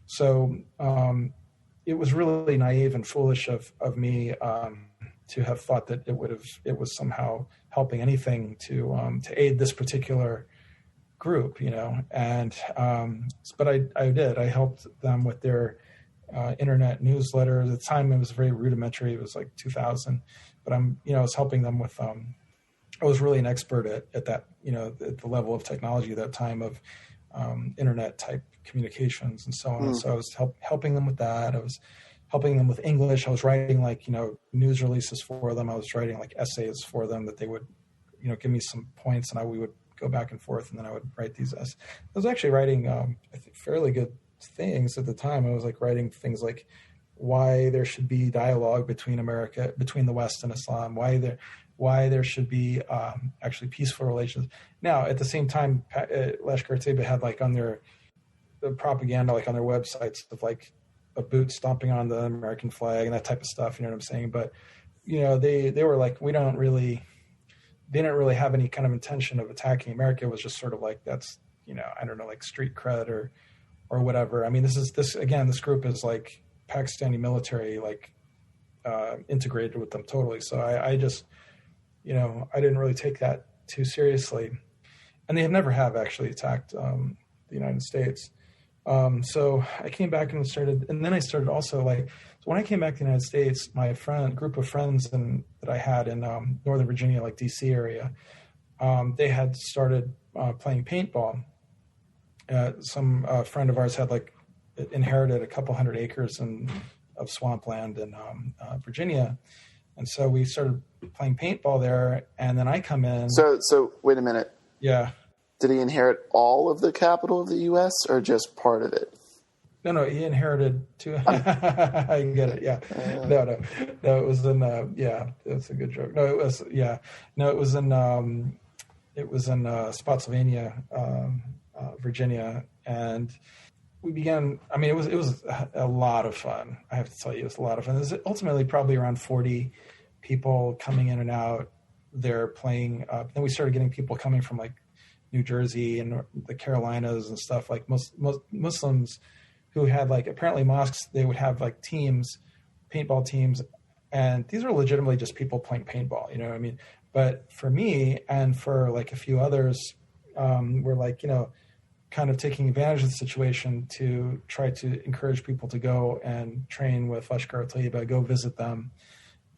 so it was really naive and foolish of me to have thought that it was somehow helping anything to aid this particular group, and but I did. I helped them with their internet newsletter. At the time, it was very rudimentary. It was like 2000, but I was helping them with. I was really an expert at that, at the level of technology at that time of internet type communications and so on. And so I was helping them with that. I was helping them with English. I was writing like, news releases for them. I was writing like essays for them that they would, give me some points and we would go back and forth, and then I would write these essays. I was actually writing, I think, fairly good things at the time. I was like writing things like why there should be dialogue between the West and Islam, why there should be actually peaceful relations. Now, at the same time, Lashkar-e-Taiba had like on their propaganda, like on their websites of like a boot stomping on the American flag and that type of stuff. You know what I'm saying? But, they were like, they didn't really have any kind of intention of attacking America. It was just sort of like, that's, I don't know, like street cred or whatever. I mean, this group is like Pakistani military like integrated with them totally. So I just, I didn't really take that too seriously, and they never have actually attacked the United States. So I came back and then I started also like, so when I came back to the United States, my group of friends that I had in Northern Virginia, like DC area, they had started playing paintball. Some friend of ours had like inherited a couple hundred acres of swampland in Virginia. And so we started playing paintball there, and then I come in. So wait a minute. Yeah. Did he inherit all of the capital of the U.S. or just part of it? No, he inherited two. I get it. Yeah. No, it was in. Yeah, that's a good joke. No, it was. Yeah, no, it was in. It was in Spotsylvania, Virginia, and we began. I mean, it was a lot of fun. I have to tell you, it was a lot of fun. There's ultimately probably around 40 people coming in and out there playing. Then we started getting people coming from like New Jersey and the Carolinas and stuff, like Muslims who had like, apparently mosques, they would have like teams, paintball teams. And these are legitimately just people playing paintball, you know what I mean? But for me and for like a few others, we're like, kind of taking advantage of the situation to try to encourage people to go and train with Lashkar Taiba, go visit them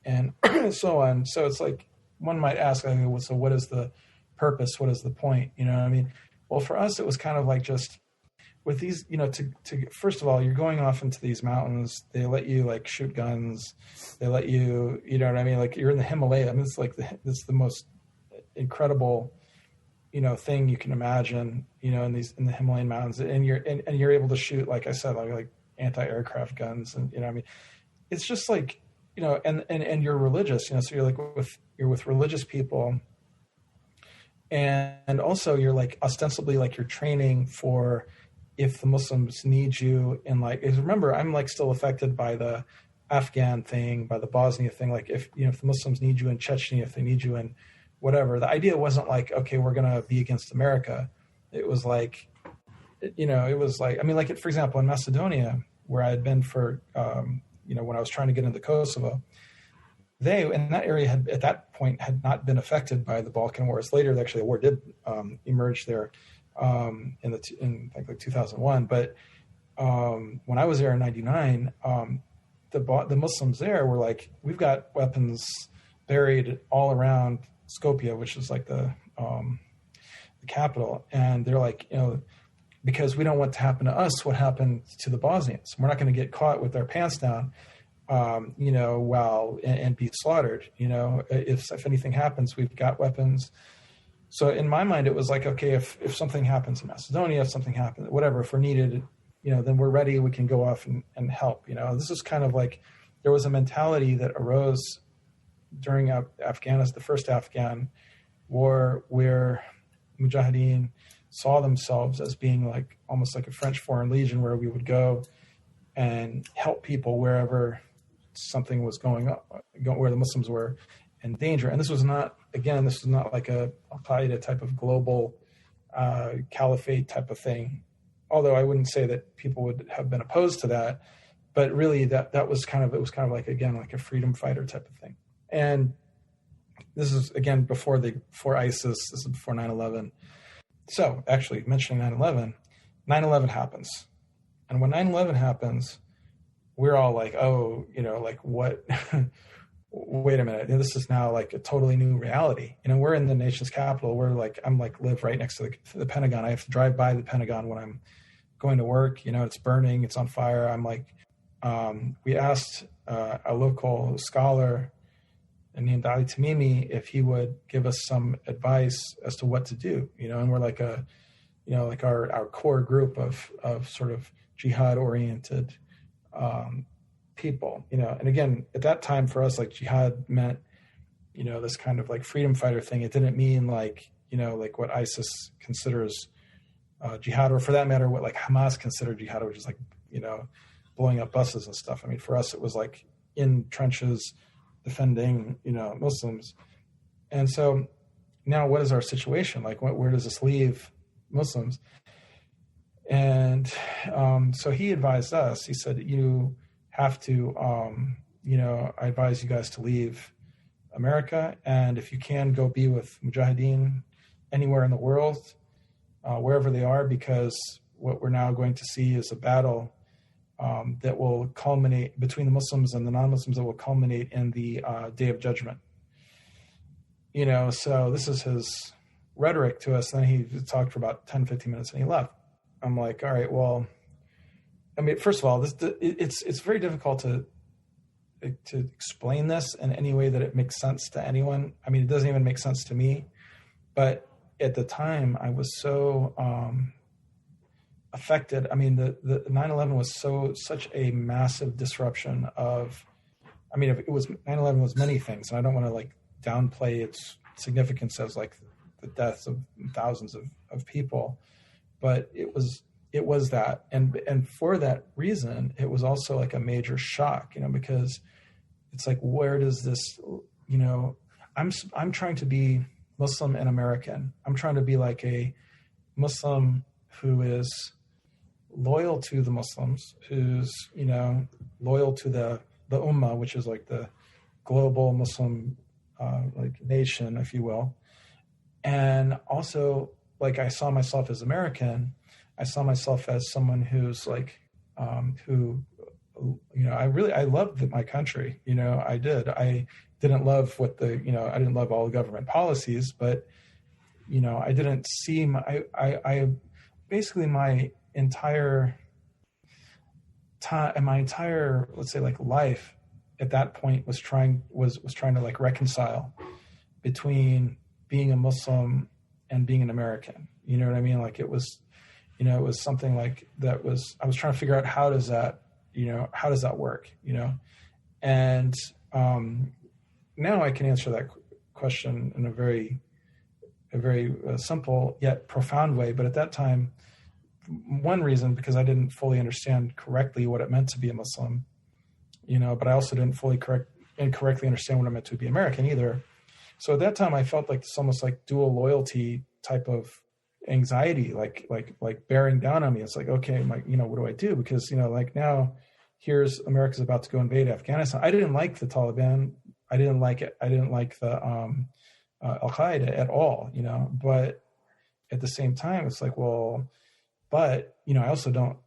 and so on. So it's like, one might ask, so what is the purpose? What is the point? You know what I mean? Well, for us, it was kind of like just with these, to first of all, you're going off into these mountains. They let you like shoot guns. They let you, you know what I mean? Like you're in the Himalaya. I mean, it's like it's the most incredible, thing you can imagine, in the Himalayan mountains, and you're able to shoot, like I said, like anti-aircraft guns, and I mean, it's just like, and you're religious, so you're with religious people. And also you're like ostensibly like you're training for if the Muslims need you. And like, remember, I'm like still affected by the Afghan thing, by the Bosnia thing. Like if the Muslims need you in Chechnya, if they need you in whatever, the idea wasn't like, okay, we're going to be against America. It was like, it was like, I mean, like for example, in Macedonia, where I had been for, when I was trying to get into Kosovo, they, in that area, had at that point had not been affected by the Balkan Wars. Later, actually, the war did emerge there in like 2001. But when I was there in '99, the Muslims there were like, we've got weapons buried all around Skopje, which is like the capital, and they're like, because we don't want to happen to us what happened to the Bosnians. We're not going to get caught with our pants down. And be slaughtered, if anything happens, we've got weapons. So in my mind, it was like, okay, if something happens in Macedonia, if something happens, whatever, if we're needed, then we're ready, we can go off and help, this is kind of like, there was a mentality that arose during Afghanistan, the first Afghan war, where Mujahideen saw themselves as being like, almost like a French Foreign Legion, where we would go and help people wherever something was going on, where the Muslims were in danger. And this was not like a Al-Qaeda type of global caliphate type of thing. Although I wouldn't say that people would have been opposed to that, but really that was kind of like, again, like a freedom fighter type of thing. And this is, again, before ISIS, this is before 9/11. So actually mentioning 9/11 happens. And when 9/11 happens, we're all like, oh, like what? Wait a minute. This is now like a totally new reality. We're in the nation's capital. We're like, live right next to the Pentagon. I have to drive by the Pentagon when I'm going to work. It's burning. It's on fire. I'm like, we asked a local scholar named Ali Tamimi if he would give us some advice as to what to do. And we're like like our core group of sort of jihad oriented people, and again, at that time for us, like jihad meant, this kind of like freedom fighter thing. It didn't mean like, like what ISIS considers jihad, or for that matter, what like Hamas considered jihad, which is like, blowing up buses and stuff. I mean, for us, it was like in trenches defending, Muslims. And so now what is our situation? Like, where does this leave Muslims? And so he advised us, he said, you have to, I advise you guys to leave America. And if you can, go be with Mujahideen anywhere in the world, wherever they are, because what we're now going to see is a battle that will culminate between the Muslims and the non-Muslims, that will culminate in the Day of Judgment. So this is his rhetoric to us. Then he talked for about 10, 15 minutes and he left. I'm like, all right, well, I mean, first of all, it's very difficult to explain this in any way that it makes sense to anyone. I mean, it doesn't even make sense to me. But at the time, I was so affected. I mean, the 9/11 was such a massive disruption of. I mean, if it was 9/11 was many things, and I don't want to like downplay its significance as like the deaths of thousands of people, but it was that, and for that reason, it was also like a major shock, because it's like, where does this, I'm trying to be Muslim and American. I'm trying to be like a Muslim who is loyal to the Muslims, who's, loyal to the Ummah, which is like the global Muslim like nation, if you will. And also, like, I saw myself as American. I saw myself as someone who's like, I loved my country. I did. I didn't love I didn't love all the government policies, but, I didn't see I basically my entire time, let's say like life at that point was trying to like reconcile between being a Muslim and being an American. You know what I mean? Like it was something like I was trying to figure out how does that work, and now I can answer that question in a very simple yet profound way. But at that time, one reason, because I didn't fully understand correctly what it meant to be a Muslim, but I also didn't fully incorrectly understand what it meant to be American either. So at that time, I felt like it's almost like dual loyalty type of anxiety, like bearing down on me. It's like, okay, what do I do? Because, like now here's America's about to go invade Afghanistan. I didn't like the Taliban. I didn't like it. I didn't like the Al-Qaeda at all, but at the same time, it's like, well, but, I also don't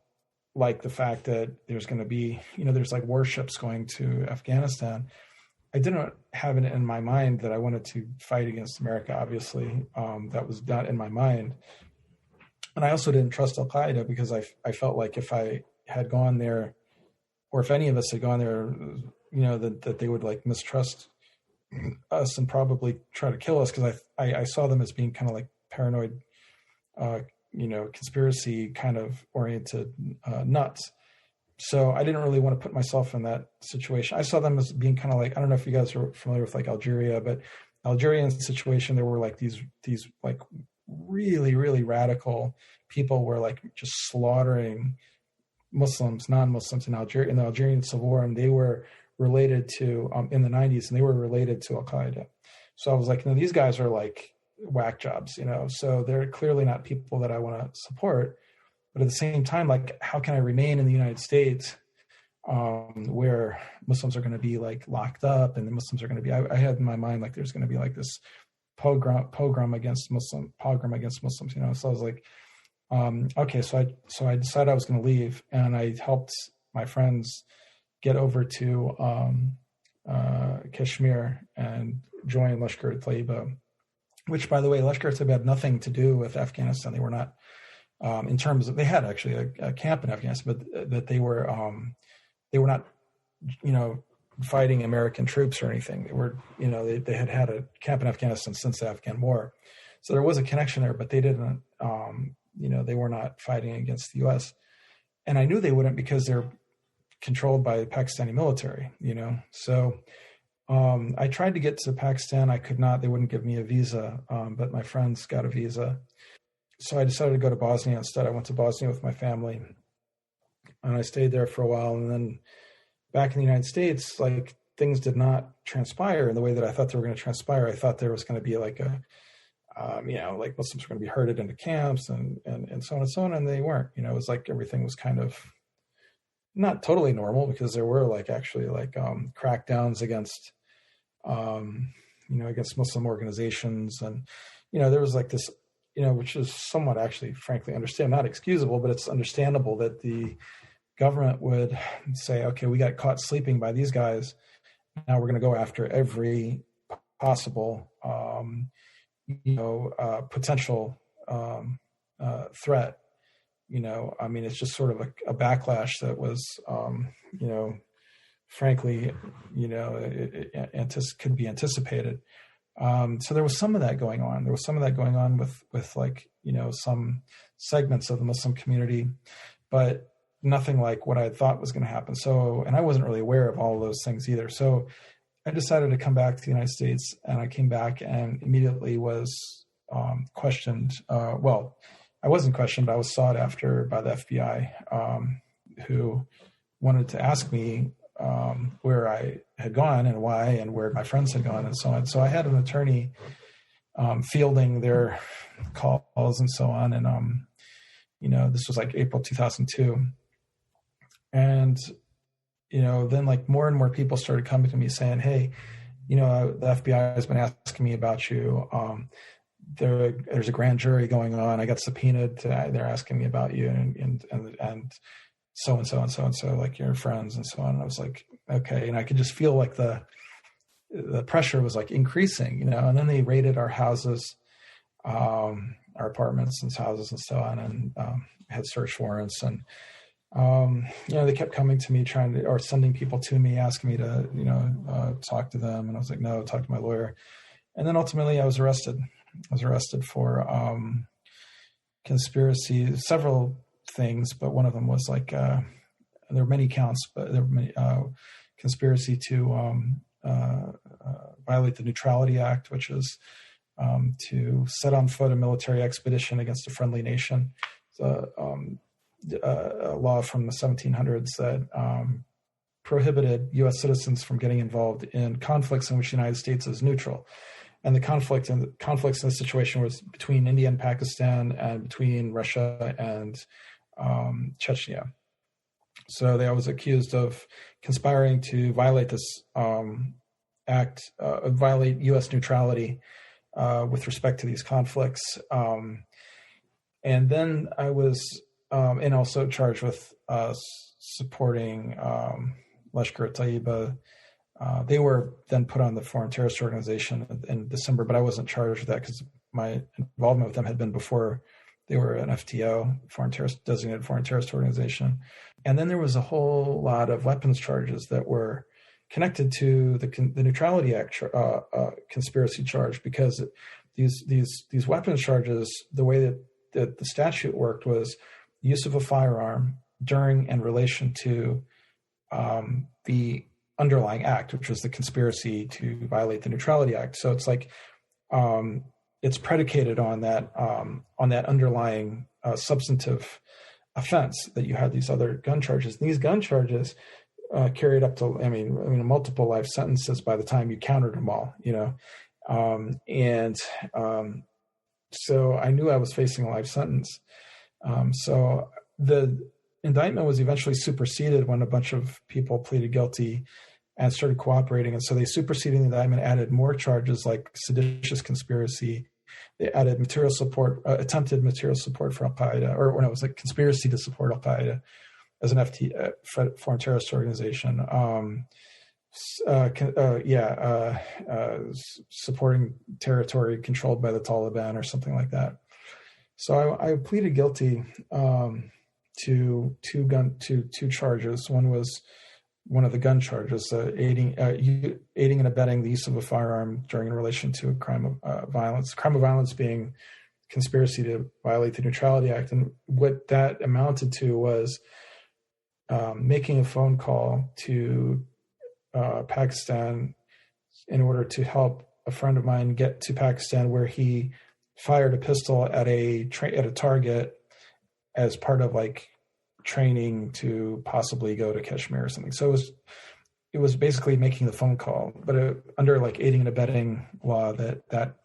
like the fact that there's going to be, there's like warships going to Afghanistan. I didn't have it in my mind that I wanted to fight against America, obviously. That was not in my mind. And I also didn't trust Al-Qaeda because I felt like if I had gone there, or if any of us had gone there, that they would like mistrust us and probably try to kill us, because I saw them as being kind of like paranoid, conspiracy kind of oriented nuts. So I didn't really want to put myself in that situation. I saw them as being kind of like, I don't know if you guys are familiar with like Algeria, but Algerian situation, there were like these like really, really radical people were like just slaughtering Muslims, non-Muslims in Algeria, in the Algerian Civil War, and they were related to, in the 90s, and they were related to Al-Qaeda. So I was like, these guys are like whack jobs, so they're clearly not people that I want to support. But at the same time, like, how can I remain in the United States where Muslims are going to be like locked up, and the Muslims are going to be, I had in my mind, like, there's going to be like this pogrom against Muslims, So I was like, okay, so I decided I was going to leave, and I helped my friends get over to Kashmir and join Lashkar-e-Taiba, which, by the way, Lashkar-e-Taiba had nothing to do with Afghanistan. They were not, in terms of, they had actually a camp in Afghanistan, but that they were not, fighting American troops or anything. They were, they had had a camp in Afghanistan since the Afghan War. So there was a connection there, but they didn't, they were not fighting against the U.S. And I knew they wouldn't because they're controlled by the Pakistani military, So I tried to get to Pakistan. I could not. They wouldn't give me a visa, but my friends got a visa. So I decided to go to Bosnia instead. I went to Bosnia with my family, and I stayed there for a while. And then back in the United States, like, things did not transpire in the way that I thought they were going to transpire. I thought there was going to be like a, like Muslims were going to be herded into camps and so on and so on. And they weren't, it was like everything was kind of, not totally normal, because there were actually crackdowns against against Muslim organizations, and there was this, which is somewhat, actually, frankly, not excusable, but it's understandable that the government would say, okay, we got caught sleeping by these guys, now we're going to go after every possible potential threat. It's just sort of a backlash that was frankly, it could be anticipated. So there was some of that going on. There was some of that going on with some segments of the Muslim community, but nothing like what I thought was going to happen. So, and I wasn't really aware of all of those things either. So I decided to come back to the United States, and I came back and immediately was questioned. Well, I wasn't questioned, but I was sought after by the FBI, who wanted to ask me where I had gone and why, and where my friends had gone and so on. So I had an attorney fielding their calls and so on. And, this was April 2002. And, then more and more people started coming to me saying, hey, the FBI has been asking me about you. There's a grand jury going on. I got subpoenaed. They're asking me about you and so and so and so and so, your friends and so on. And I was like, okay. And I could just feel the pressure was increasing, and then they raided our houses, our apartments and houses and so on, and had search warrants. And, they kept coming to me or sending people to me, asking me to, talk to them. And I was like, no, talk to my lawyer. And then ultimately I was arrested. I was arrested for conspiracy, several things, but one of them was there were many counts, but there were many, conspiracy to violate the Neutrality Act, which is to set on foot a military expedition against a friendly nation. A law from the 1700s that prohibited U.S. citizens from getting involved in conflicts in which the United States is neutral. And the conflicts in this situation was between India and Pakistan, and between Russia and Chechnya. So I was accused of conspiring to violate this act, violate U.S. neutrality with respect to these conflicts. And then I was, and also charged with supporting Lashkar-e-Taiba. They were then put on the Foreign Terrorist Organization in December, but I wasn't charged with that because my involvement with them had been before they were an FTO, designated Foreign Terrorist Organization. And then there was a whole lot of weapons charges that were connected to the Neutrality Act conspiracy charge, because these weapons charges, the way that the statute worked was use of a firearm during and relation to the underlying act, which was the conspiracy to violate the Neutrality Act. So it's it's predicated on that underlying substantive offense that you had these other gun charges. And these gun charges carried up to, multiple life sentences by the time you counted them all, so I knew I was facing a life sentence. So the indictment was eventually superseded when a bunch of people pleaded guilty and started cooperating. And so they superseded the indictment, added more charges like seditious conspiracy. They added material support, attempted material support for Al-Qaeda, or when it was conspiracy to support Al-Qaeda as an foreign terrorist organization. Supporting territory controlled by the Taliban or something like that. So I pleaded guilty to two charges. One was one of the gun charges, aiding and abetting the use of a firearm during in relation to a crime of violence. Crime of violence being conspiracy to violate the Neutrality Act, and what that amounted to was making a phone call to Pakistan in order to help a friend of mine get to Pakistan, where he fired a pistol at a target as part of training to possibly go to Kashmir or something. So it was basically making the phone call, but under aiding and abetting law that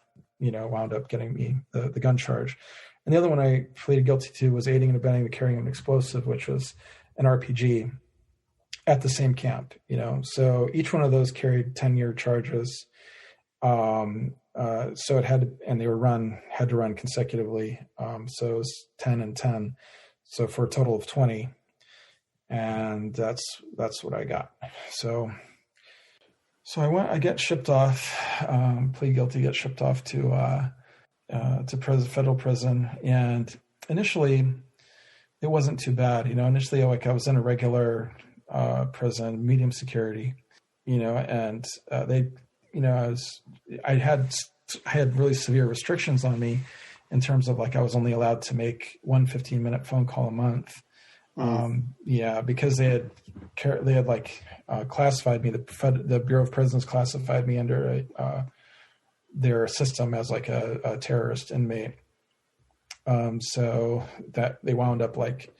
wound up getting me the gun charge. And the other one I pleaded guilty to was aiding and abetting the carrying of an explosive, which was an RPG. at the same camp, so each one of those carried 10-year charges. So it had to, and they had to run consecutively. So it was 10 and 10. So for a total of 20. And that's what I got. So I get shipped off, plead guilty, get shipped off to federal prison. And initially it wasn't too bad. Initially like I was in a regular, prison, medium security, and, they, I had really severe restrictions on me in terms of like I was only allowed to make one 15-minute phone call a month. Because they had like classified me. The Bureau of Prisons classified me under their system as like a terrorist inmate. So that they wound up like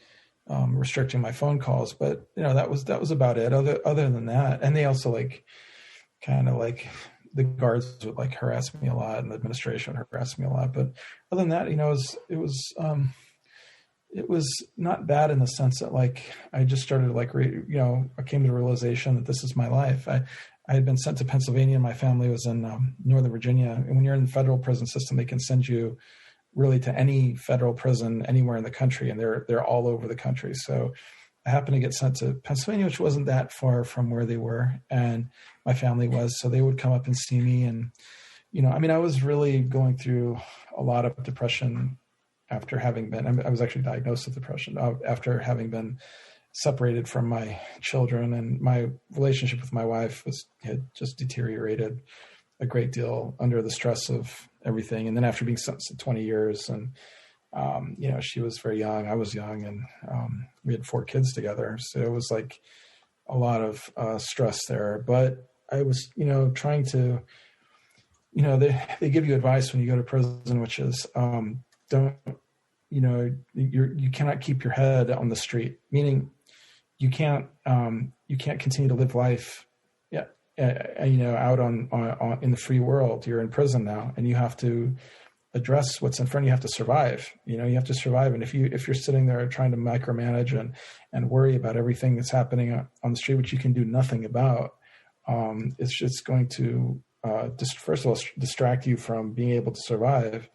restricting my phone calls, but that was about it. Other than that, and they also like kind of like the guards would like harass me a lot, and the administration harassed me a lot. But other than that, it was not bad in the sense that like I just started like I came to the realization that this is my life. I had been sent to Pennsylvania, and my family was in Northern Virginia. And when you're in the federal prison system, they can send you really to any federal prison anywhere in the country, and they're all over the country. So I happened to get sent to Pennsylvania, which wasn't that far from where they were, and my family was. So they would come up and see me, and I was really going through a lot of depression after having been. I was actually diagnosed with depression after having been separated from my children, and my relationship with my wife had just deteriorated a great deal under the stress of everything. And then after being sentenced to 20 years, and she was very young, I was young, and we had 4 kids together. So it was like a lot of stress there. But I was, trying to, they give you advice when you go to prison, which is you cannot keep your head on the street, meaning you can't continue to live life out on in the free world. You're in prison now, and you have to address what's in front. You have to survive. You have to survive. And if you're sitting there trying to micromanage and worry about everything that's happening on the street, which you can do nothing about, it's just going to first of all distract you from being able to survive,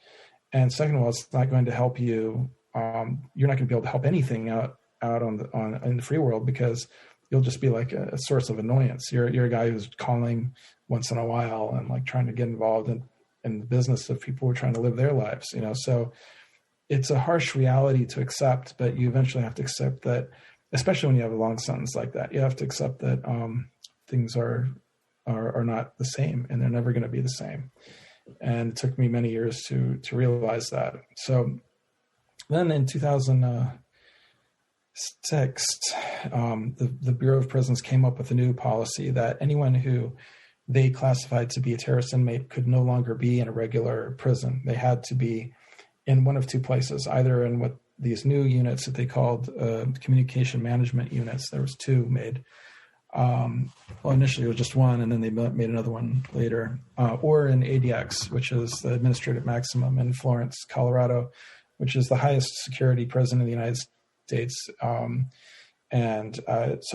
and second of all, it's not going to help you. You're not going to be able to help anything out in the free world, because you'll just be like a source of annoyance. You're a guy who's calling once in a while and like trying to get involved in the business of people who are trying to live their lives, So it's a harsh reality to accept, but you eventually have to accept that, especially when you have a long sentence like that. You have to accept that things are not the same, and they're never going to be the same. And it took me many years to realize that. So then in 2006, the Bureau of Prisons came up with a new policy that anyone who they classified to be a terrorist inmate could no longer be in a regular prison. They had to be in one of 2 places, either in what these new units that they called communication management units. There was 2 made. Initially it was just 1, and then they made another one later, or in ADX, which is the administrative maximum in Florence, Colorado, which is the highest security prison in the United States. So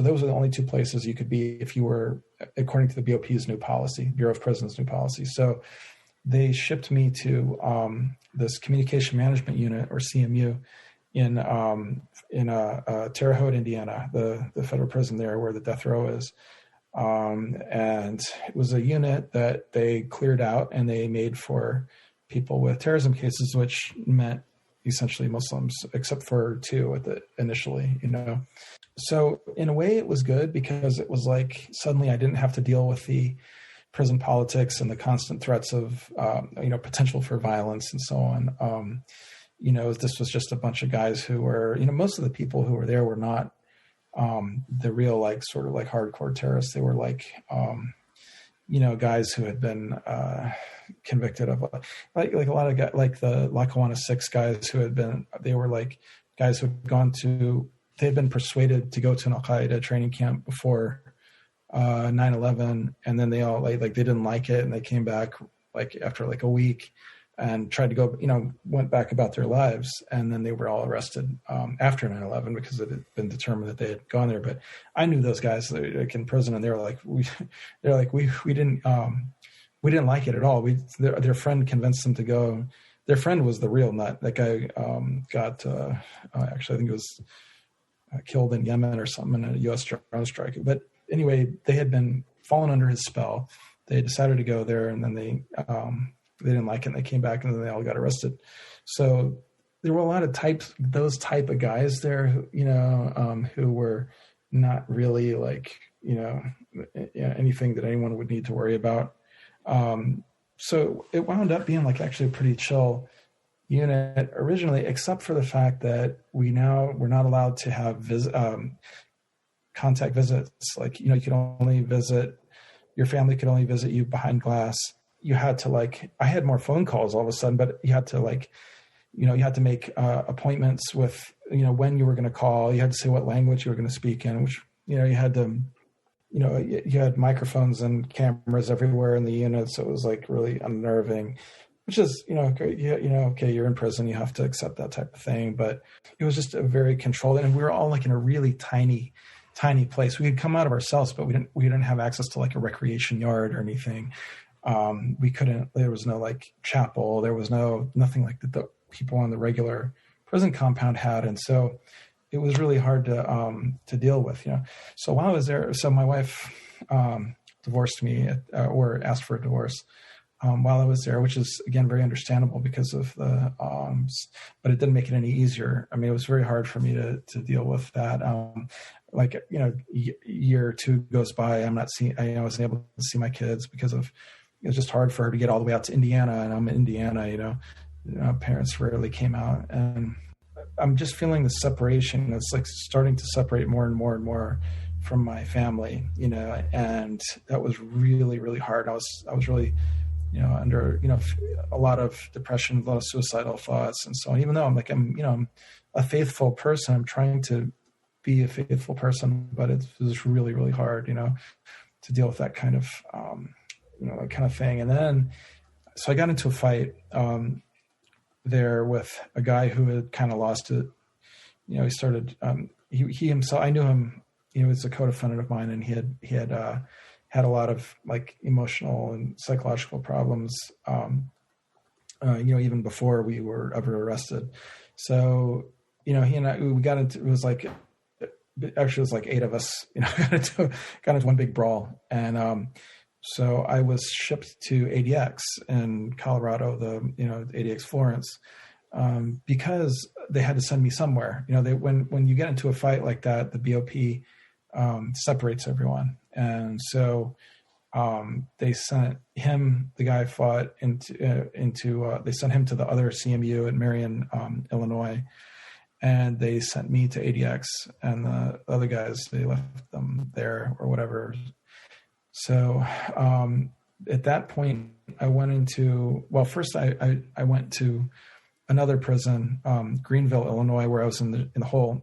those are the only 2 places you could be if you were, according to the BOP's new policy, Bureau of Prisons' new policy. So they shipped me to this communication management unit, or CMU, in Terre Haute, Indiana, the federal prison there where the death row is. And it was a unit that they cleared out, and they made for people with terrorism cases, which meant essentially Muslims, except for 2 initially. So in a way it was good, because it was like suddenly I didn't have to deal with the prison politics and the constant threats of potential for violence and so on. This was just a bunch of guys who were, most of the people who were there were not the real like sort of like hardcore terrorists. They were like guys who had been convicted of like a lot of guys, like the Lackawanna 6 guys they were like guys who had they had been persuaded to go to an Al-Qaeda training camp before 9/11, and then they all like they didn't like it, and they came back like after like a week, and tried to go, went back about their lives. And then they were all arrested after 9/11 because it had been determined that they had gone there. But I knew those guys like in prison, and they were like, we didn't like it at all. Their friend convinced them to go. Their friend was the real nut. That guy got actually, I think it was killed in Yemen or something in a U.S. drone strike. But anyway, they had been fallen under his spell. They decided to go there, and then they didn't like it, and they came back, and then they all got arrested. So there were a lot of those type of guys there, who were not really like, anything that anyone would need to worry about. So it wound up being like actually a pretty chill unit originally, except for the fact that we're not allowed to have contact visits. Like, you could only visit, your family could only visit you behind glass. You had to I had more phone calls all of a sudden, but you had to you had to make appointments with, when you were going to call. You had to say what language you were going to speak in, which, you had to, you had microphones and cameras everywhere in the unit. So it was like really unnerving, which is, okay, you're in prison, you have to accept that type of thing. But it was just a very controlled, and we were all like in a really tiny place. We had come out of our cells, but we didn't have access to like a recreation yard or anything. There was no like chapel. There was nothing like that the people on the regular prison compound had. And so it was really hard to deal with, So while I was there, so my wife divorced me or asked for a divorce while I was there, which is again very understandable because of the but it didn't make it any easier. I mean, it was very hard for me to deal with that. Year or two goes by, I wasn't able to see my kids because it was just hard for her to get all the way out to Indiana, and I'm in Indiana. Parents rarely came out, and I'm just feeling the separation. It's like starting to separate more and more and more from my family, and that was really, really hard. I was really, under, a lot of depression, a lot of suicidal thoughts and so on. Even though I'm a faithful person, I'm trying to be a faithful person, but it was really, really hard, to deal with that kind of, that kind of thing. And then, so I got into a fight, there with a guy who had kind of lost it. He started, he himself, I knew him, he was a co-defendant of mine, and he had had a lot of like emotional and psychological problems, even before we were ever arrested. So, he and I, we got into, it was like 8 of us, got into one big brawl. And, so I was shipped to ADX in Colorado, the ADX Florence, because they had to send me somewhere. When you get into a fight like that, the BOP separates everyone, and so they sent him. The guy fought they sent him to the other CMU in Marion, Illinois, and they sent me to ADX, and the other guys, they left them there or whatever. So at that point, I went into, first I went to another prison, Greenville, Illinois, where I was in the whole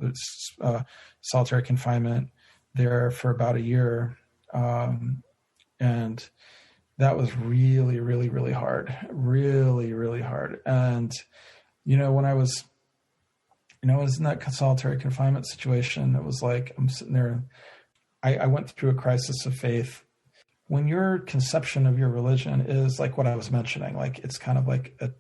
solitary confinement there for about a year. And that was really, really, really hard, really, really hard. And, when I was in that solitary confinement situation, it was like, I'm sitting there, I went through a crisis of faith. When your conception of your religion is like what I was mentioning, like it's kind of like at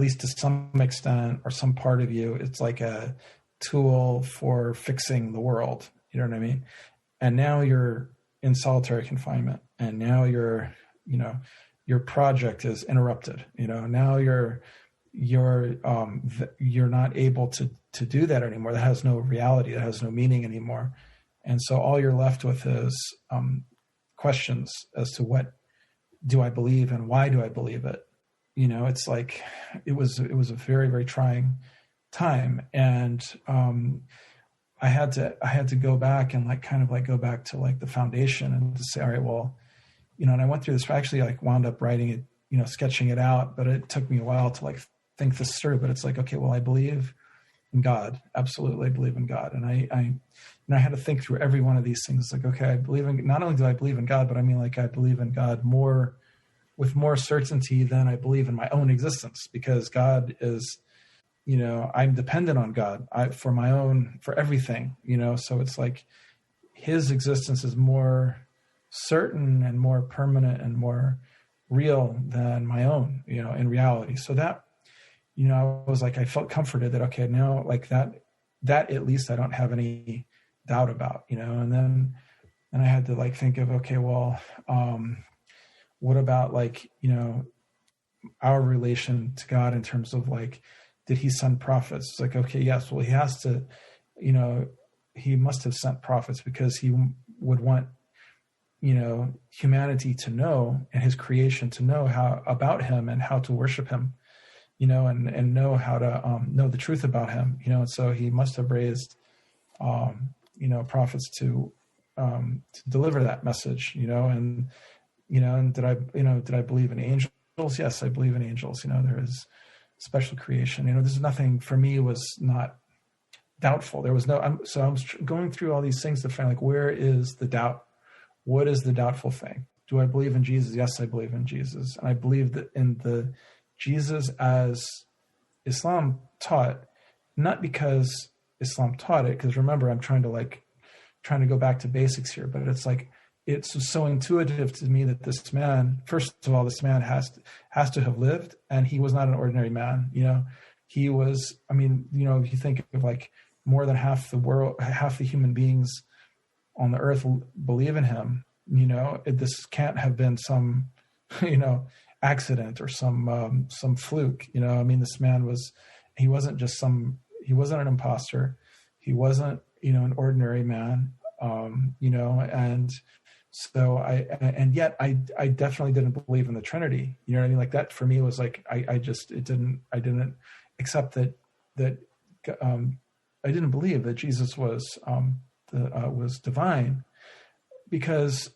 least to some extent or some part of you, it's like a tool for fixing the world. You know what I mean? And now you're in solitary confinement, and now your project is interrupted. Now you're not able to do that anymore. That has no reality. That has no meaning anymore. And so all you're left with is questions as to what do I believe and why do I believe it? It's like it was a very, very trying time, and I had to go back and go back to like the foundation and to say, all right, well, and I went through this. I actually wound up writing it, sketching it out, but it took me a while to think this through. But it's like, okay, well, I believe in God, absolutely believe in God, and I had to think through every one of these things. Like, okay, I believe in, not only do I believe in God, but I mean, I believe in God more with more certainty than I believe in my own existence, because God is, I'm dependent on God for everything, so it's like his existence is more certain and more permanent and more real than my own, in reality. So that, I was like, I felt comforted that, okay, now like that at least I don't have any doubt about, and then I had to like think of, okay, well, what about like, our relation to God in terms of like, did he send prophets? It's like, okay, yes, well, he has to, he must have sent prophets because he would want, humanity to know and his creation to know how about him and how to worship him, and know how to know the truth about him, and so he must have raised, prophets to deliver that message, and did I believe in angels? Yes, I believe in angels. There is special creation. There's nothing for me was not doubtful. There was no. I was going through all these things to find like, where is the doubt? What is the doubtful thing? Do I believe in Jesus? Yes, I believe in Jesus, and I believe that in the Jesus as Islam taught, not because Islam taught it. Because remember, I'm trying to go back to basics here, but it's like, it's so intuitive to me that this man, first of all, this man has to have lived, and he was not an ordinary man. He was, if you think of like more than half the human beings on the earth believe in him, this can't have been some, accident or some fluke. This man he wasn't an imposter. He wasn't, an ordinary man, and so yet I definitely didn't believe in the Trinity. You know what I mean? Like that for me was like, I didn't accept that I didn't believe that Jesus was divine, because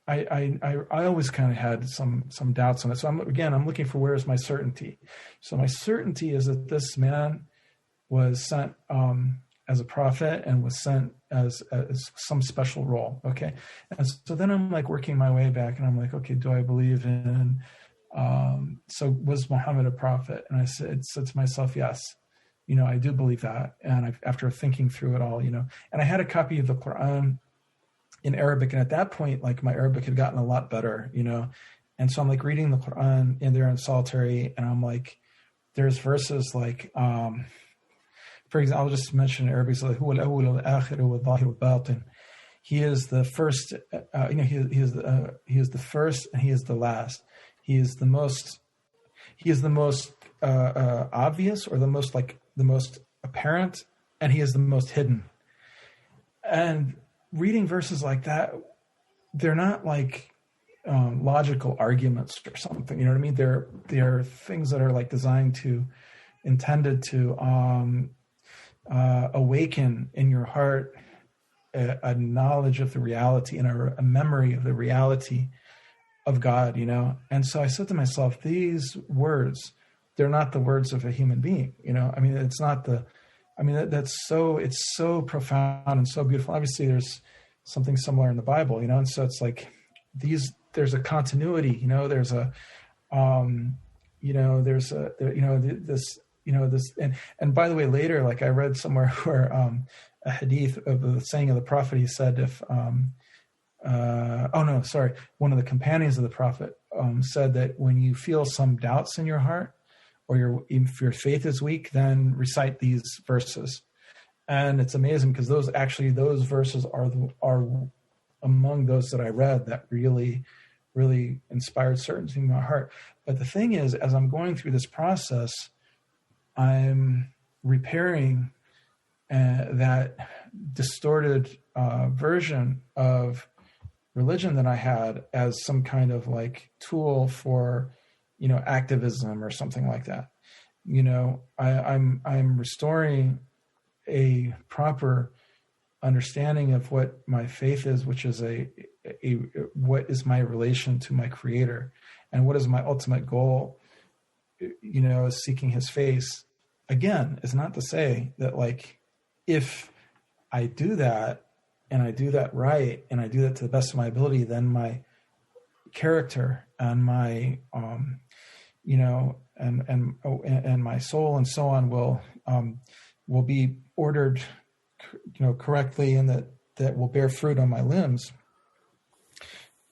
I always kind of had some doubts on it. So I'm looking for, where is my certainty? So my certainty is that this man was sent as a prophet and was sent as some special role. Okay. And so then I'm like working my way back, and I'm like, okay, do I believe in, so was Muhammad a prophet? And I said to myself, yes, I do believe that. And after thinking through it all, and I had a copy of the Quran in Arabic. And at that point, like my Arabic had gotten a lot better, and so I'm like reading the Quran in there in solitary. And I'm like, there's verses like, for example, I'll just mention in Arabic, like, "Huwa al-awwal wal-akhir wal-zahir wal-batin." He is the first, he is the first, and he is the last. He is the most obvious, or the most apparent, and he is the most hidden. And reading verses like that, they're not like logical arguments or something. You know what I mean? They're things that are like intended to awaken in your heart a knowledge of the reality and a memory of the reality of God, And so I said to myself, these words, they're not the words of a human being, it's not it's so profound and so beautiful. Obviously there's something similar in the Bible, and so it's like there's a continuity, there's a, this, and by the way, later, like I read somewhere where a hadith of the saying of the Prophet, he said, if one of the companions of the Prophet said that when you feel some doubts in your heart, or if your faith is weak, then recite these verses. And it's amazing, because those verses are among those that I read that really, really inspired certainty in my heart. But the thing is, as I'm going through this process, I'm repairing that distorted version of religion that I had as some kind of like tool for, activism or something like that. I'm restoring a proper understanding of what my faith is, which is what is my relation to my Creator, and what is my ultimate goal, is seeking His face. Again, it's not to say that like, if I do that and I do that right and I do that to the best of my ability, then my character and my, and my soul and so on will be ordered, correctly, and that will bear fruit on my limbs.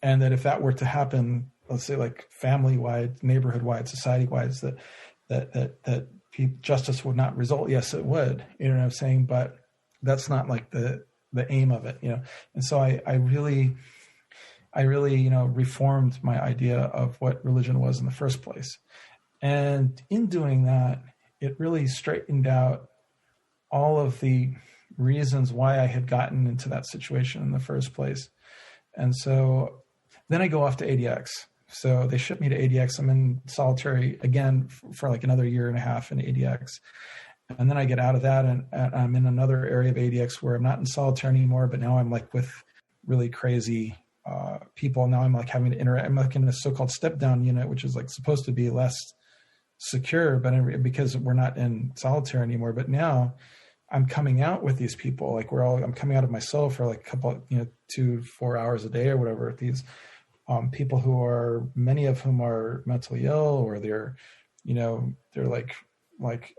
And that if that were to happen, let's say like family-wide, neighborhood-wide, society-wide, that justice would not result. Yes, it would, you know what I'm saying? But that's not like the aim of it, And so I really, reformed my idea of what religion was in the first place. And in doing that, it really straightened out all of the reasons why I had gotten into that situation in the first place. And so then I go off to ADX. So they shipped me to ADX. I'm in solitary again for like another year and a half in ADX. And then I get out of that and I'm in another area of ADX where I'm not in solitary anymore, but now I'm like with really crazy people. Now I'm like having to interact. I'm like in a so-called step down unit, which is like supposed to be less secure, but because we're not in solitary anymore. But now I'm coming out with these people. Like I'm coming out of my cell for like a couple, 2-4 hours a day or whatever. These people who are, many of whom are mentally ill, or they're like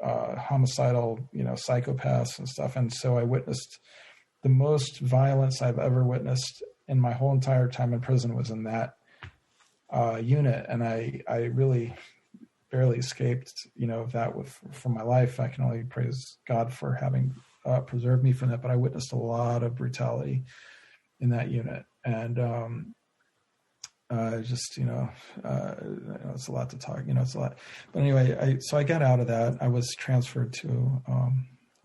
homicidal, psychopaths and stuff. And so I witnessed the most violence I've ever witnessed in my whole entire time in prison was in that unit. And I really barely escaped, that for my life. I can only praise God for having preserved me from that. But I witnessed a lot of brutality in that unit. And it's a lot to talk, it's a lot. But anyway, so I got out of that. I was transferred to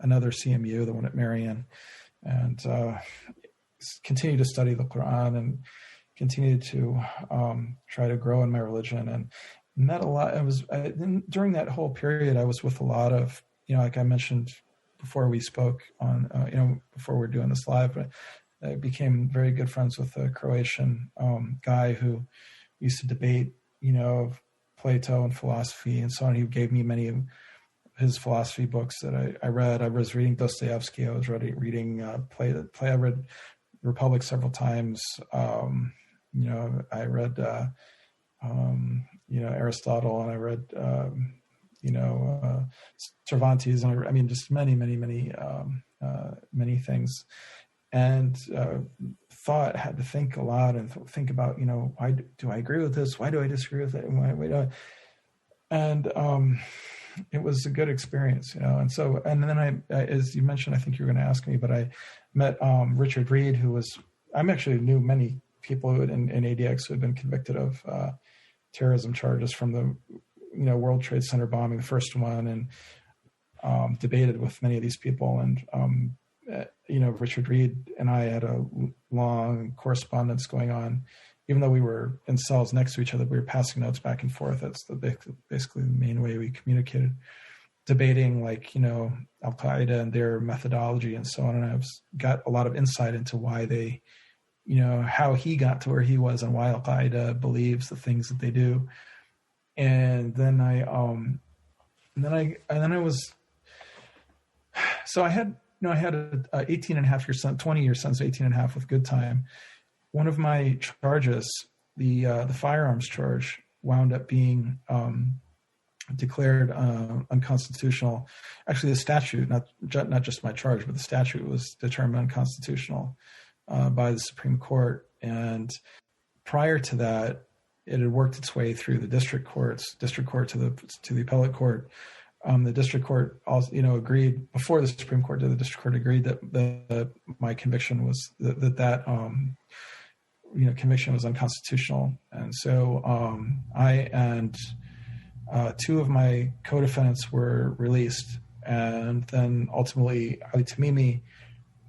another CMU, the one at Marion, and continued to study the Quran and continued to try to grow in my religion, and met a lot. During that whole period, I was with a lot of, like I mentioned before we spoke on, before we're doing this live, but I became very good friends with a Croatian guy who used to debate, Plato and philosophy and so on. He gave me many of his philosophy books that I read. I was reading Dostoevsky. I was reading Plato. I read Republic several times. I read, Aristotle, and I read, Cervantes, and just many, many, many, many things. And had to think a lot and think about, why do I agree with this? Why do I disagree with it? And why don't? And it was a good experience, And so, and then I, as you mentioned, I think you were going to ask me, but I met Richard Reed, I actually knew many people in ADX who had been convicted of terrorism charges from the World Trade Center bombing, the first one, and debated with many of these people. And Richard Reed and I had a long correspondence going on. Even though we were in cells next to each other, we were passing notes back and forth. That's basically the main way we communicated, debating Al-Qaeda and their methodology and so on. And I got a lot of insight into why they, how he got to where he was and why Al-Qaeda believes the things that they do. And then I had a 18 and a half year son, 20 year son's 18 and a half with good time. One of my charges, the firearms charge, wound up being declared unconstitutional. Actually, the statute, not just my charge, but the statute was determined unconstitutional by the Supreme Court. And prior to that, it had worked its way through the district court to the appellate court. The district court also, agreed before the Supreme Court. The district court agreed that my conviction was that conviction was unconstitutional, and so I and two of my co-defendants were released, and then ultimately Ali Tamimi,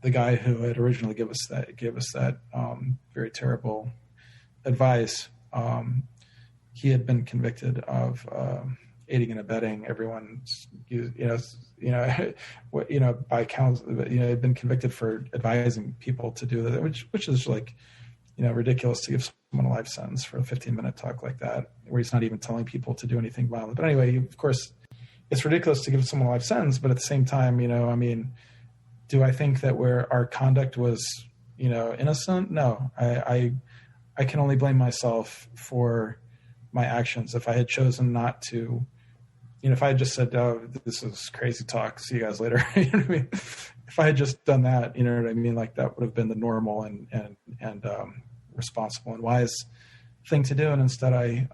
the guy who had originally gave us that very terrible advice, he had been convicted of aiding and abetting everyone, by counsel, had been convicted for advising people to do that, which is like, ridiculous to give someone a life sentence for a 15-minute talk like that, where he's not even telling people to do anything violent. But anyway, of course, it's ridiculous to give someone a life sentence, but at the same time, do I think that our conduct was, innocent? No, I I can only blame myself for my actions. If I had chosen not to, if I had just said, "Oh, this is crazy talk. See you guys later," you know what I mean? If I had just done that, you know what I mean? Like that would have been the normal and responsible and wise thing to do. And instead I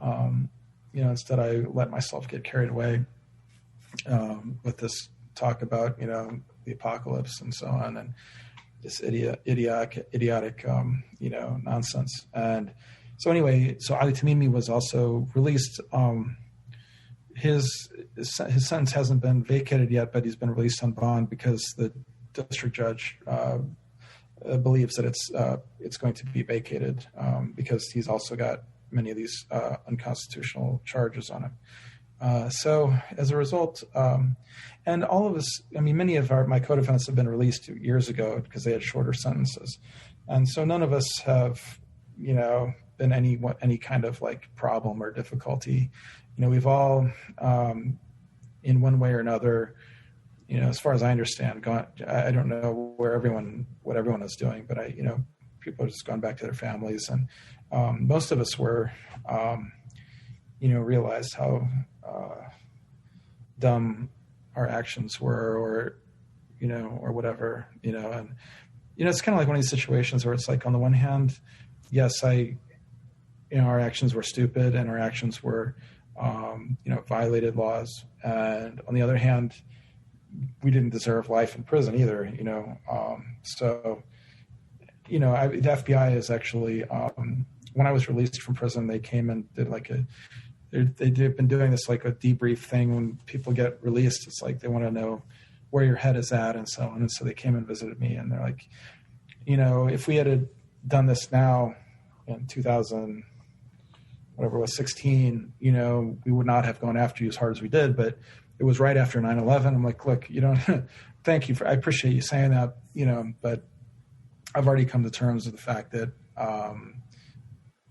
let myself get carried away with this talk about, the apocalypse and so on, and this idiotic nonsense. And so anyway, so Ali Tamimi was also released. His sentence hasn't been vacated yet, but he's been released on bond because the district judge believes that it's going to be vacated because he's also got many of these unconstitutional charges on him. So as a result, and all of us, many of my co-defendants have been released years ago because they had shorter sentences. And so none of us have, been any kind of like problem or difficulty. We've all, in one way or another, as far as I understand, I don't know what everyone is doing, but people have just gone back to their families, and most of us were, realized how dumb our actions were, or whatever, and it's kind of like one of these situations where it's like, on the one hand, yes, our actions were stupid and our actions were, violated laws, and on the other hand, we didn't deserve life in prison either, so, the FBI is actually, when I was released from prison, they came and did they've been doing this like a debrief thing when people get released. It's like they want to know where your head is at and so on. And so they came and visited me, and they're like, if we had done this now in 2000, whatever it was, 16, we would not have gone after you as hard as we did, but it was right after 9/11. I'm like, look, thank you I appreciate you saying that, but I've already come to terms with the fact that,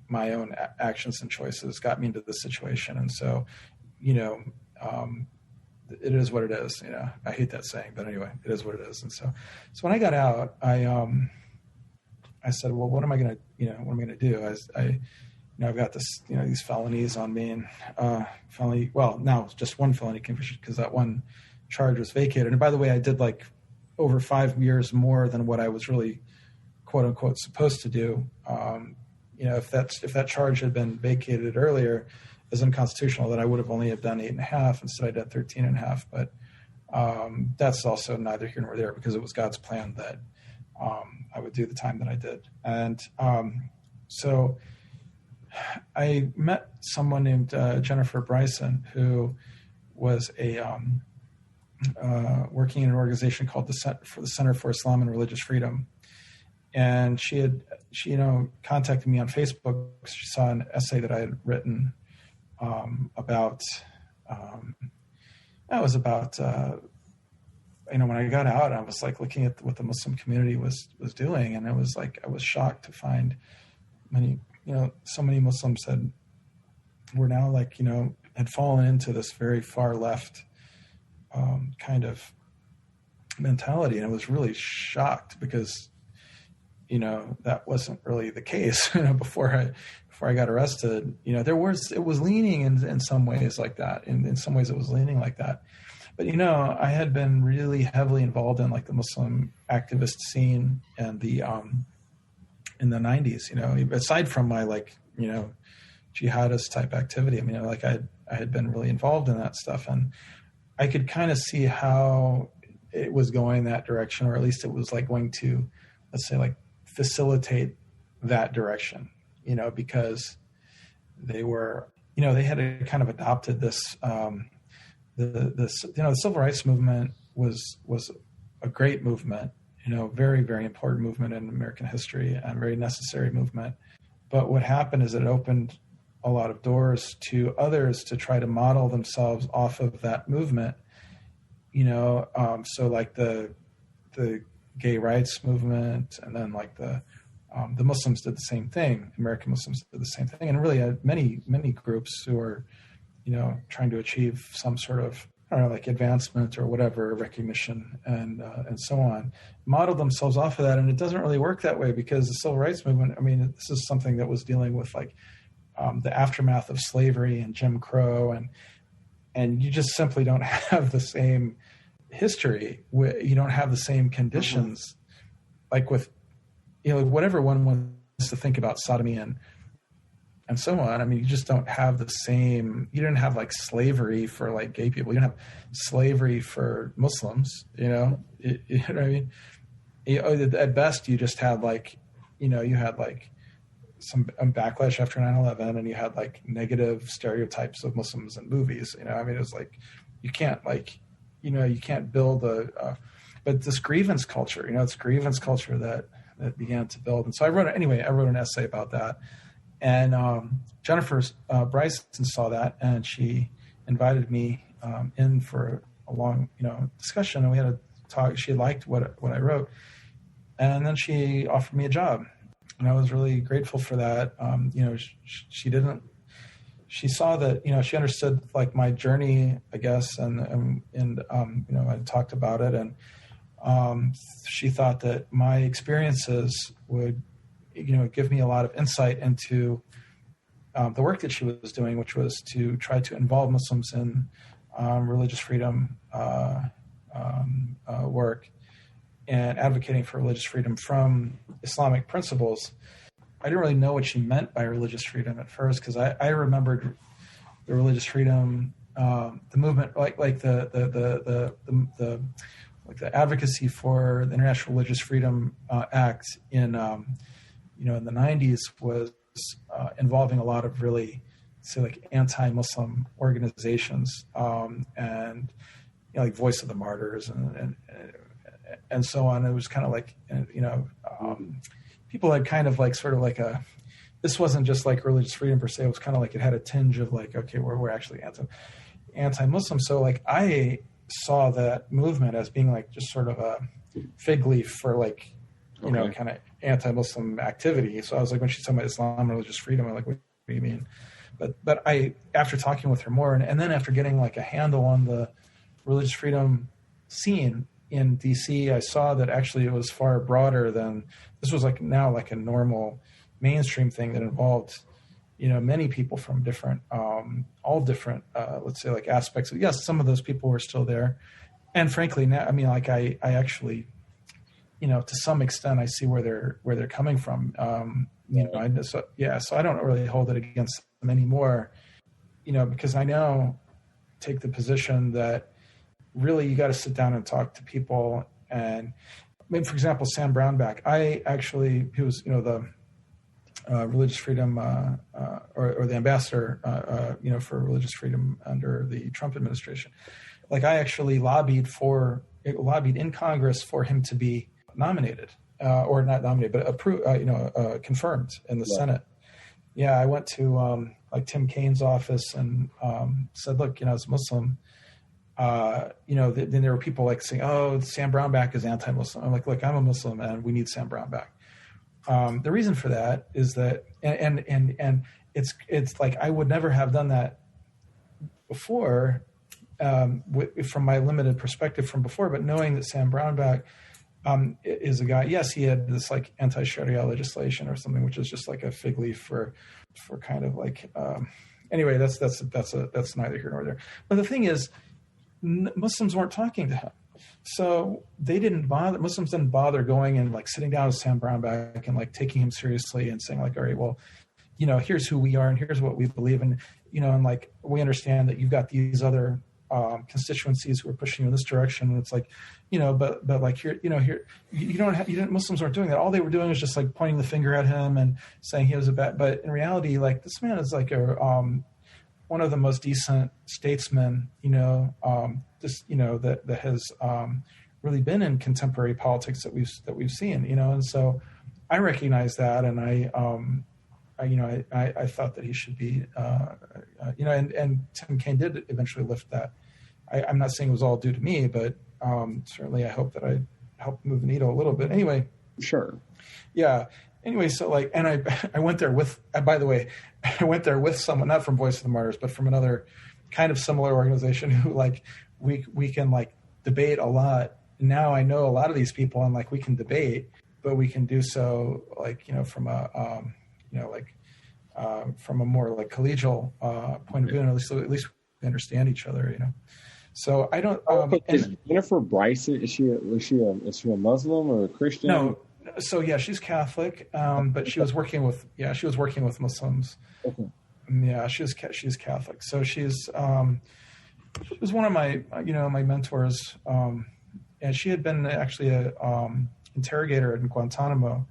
my own actions and choices got me into this situation. And so, it is what it is. I hate that saying, but anyway, it is what it is. And so when I got out, I said, well, what am I going to do? I've got this, these felonies on me, and now it's just one felony conviction because that one charge was vacated. And by the way, I did like over 5 years more than what I was really, quote unquote, supposed to do. If that charge had been vacated earlier as unconstitutional, then I would have only have done 8.5. Instead, I did 13.5. But that's also neither here nor there because it was God's plan that I would do the time that I did. And so I met someone named Jennifer Bryson, who was working in an organization called the Center for Islam and Religious Freedom. And she contacted me on Facebook. She saw an essay that I had written about when I got out, I was like looking at what the Muslim community was doing, and it was like I was shocked to find so many Muslims were now had fallen into this very far left kind of mentality, and I was really shocked because that wasn't really the case. Before I got arrested, it was leaning in some ways like that. In some ways, it was leaning like that. But I had been really heavily involved in like the Muslim activist scene and the in the 90s. Aside from my jihadist type activity, I had been really involved in that stuff, and I could kind of see how it was going that direction, or at least it was going to, let's say, facilitate that direction, because they were, they had kind of adopted this, the civil rights movement was a great movement, very, very important movement in American history and very necessary movement. But what happened is it opened a lot of doors to others to try to model themselves off of that movement, so like the gay rights movement, and then the Muslims did the same thing. American Muslims did the same thing, and really many groups who are, trying to achieve some sort of I don't know, like advancement or whatever, recognition and so on, modeled themselves off of that. And it doesn't really work that way, because the civil rights movement, I mean, this is something that was dealing with like the aftermath of slavery and Jim Crow, and you just simply don't have the same history. You don't have the same conditions, like with, whatever one wants to think about sodomy and so on. I mean, you just don't have the same. You didn't have like slavery for like gay people. You don't have slavery for Muslims. You know what I mean? At best, you just had like, you had like some backlash after 9/11, and you had like negative stereotypes of Muslims in movies. I mean, it was like, you can't like, you can't build but this grievance culture, it's grievance culture that began to build. And so I wrote an essay about that. And Jennifer Bryson saw that, and she invited me in for a long, discussion, and we had a talk. She liked what I wrote, and then she offered me a job, and I was really grateful for that. She saw that, she understood like my journey, I guess, and I talked about it, and she thought that my experiences would, give me a lot of insight into the work that she was doing, which was to try to involve Muslims in religious freedom work and advocating for religious freedom from Islamic principles. I didn't really know what she meant by religious freedom at first, because I remembered the religious freedom, the movement, like the advocacy for the International Religious Freedom Act in in the 90s was involving a lot of really, say, like anti-Muslim organizations, and like Voice of the Martyrs and so on. It was kind of like, people had kind of like sort of like this wasn't just like religious freedom per se. It was kind of like it had a tinge of like, okay, we're actually anti-Muslim. So like I saw that movement as being like just sort of a fig leaf for like, kind of anti-Muslim activity. So I was like, when she's talking about Islam and religious freedom, I'm like, what do you mean? But I, after talking with her more, and then after getting like a handle on the religious freedom scene in DC, I saw that actually it was far broader than, this was like now like a normal mainstream thing that involved, many people from different, all different, let's say like aspects of, yes, some of those people were still there. And frankly, now, I mean, like I actually, to some extent, I see where they're coming from. So I don't really hold it against them anymore, because I now take the position that really you got to sit down and talk to people. And I mean, for example, Sam Brownback, he was, the religious freedom or the ambassador, for religious freedom under the Trump administration. Like I actually lobbied in Congress for him to be nominated, or not nominated, but approved, confirmed in the Senate. Yeah, I went to like Tim Kaine's office and said, look, as a Muslim, then there were people like saying, oh, Sam Brownback is anti-Muslim. I'm like, look, I'm a Muslim and we need Sam Brownback. The reason for that is that, and it's like I would never have done that before, from my limited perspective from before, but knowing that Sam Brownback is a guy. Yes, he had this like anti-Sharia legislation or something, which is just like a fig leaf for kind of like. Anyway, that's neither here nor there. But the thing is, Muslims weren't talking to him, so they didn't bother. Muslims didn't bother going and like sitting down with Sam Brownback and like taking him seriously and saying like, all right, well, here's who we are and here's what we believe in, and like we understand that you've got these other constituencies who are pushing you in this direction. And it's like, but like here, Muslims aren't doing that. All they were doing was just like pointing the finger at him and saying he was a bad, but in reality, like this man is like one of the most decent statesmen, that has really been in contemporary politics that we've seen, and so I recognize that. And I thought that he should be, and Tim Kaine did eventually lift that. I'm not saying it was all due to me, but certainly I hope that I helped move the needle a little bit. Anyway. Sure. Yeah. Anyway, so like, and I went there with, by the way, I went there with someone, not from Voice of the Martyrs, but from another kind of similar organization who like we can like debate a lot. Now I know a lot of these people, and like we can debate, but we can do so like, from a from a more like collegial point of view, and at least we understand each other, So I don't. Is Jennifer Bryson, is she a Muslim or a Christian? No. So yeah, she's Catholic, but she was working with Muslims. Okay. Yeah, she's Catholic. So she was one of my my mentors, and she had been actually a interrogator in Guantanamo,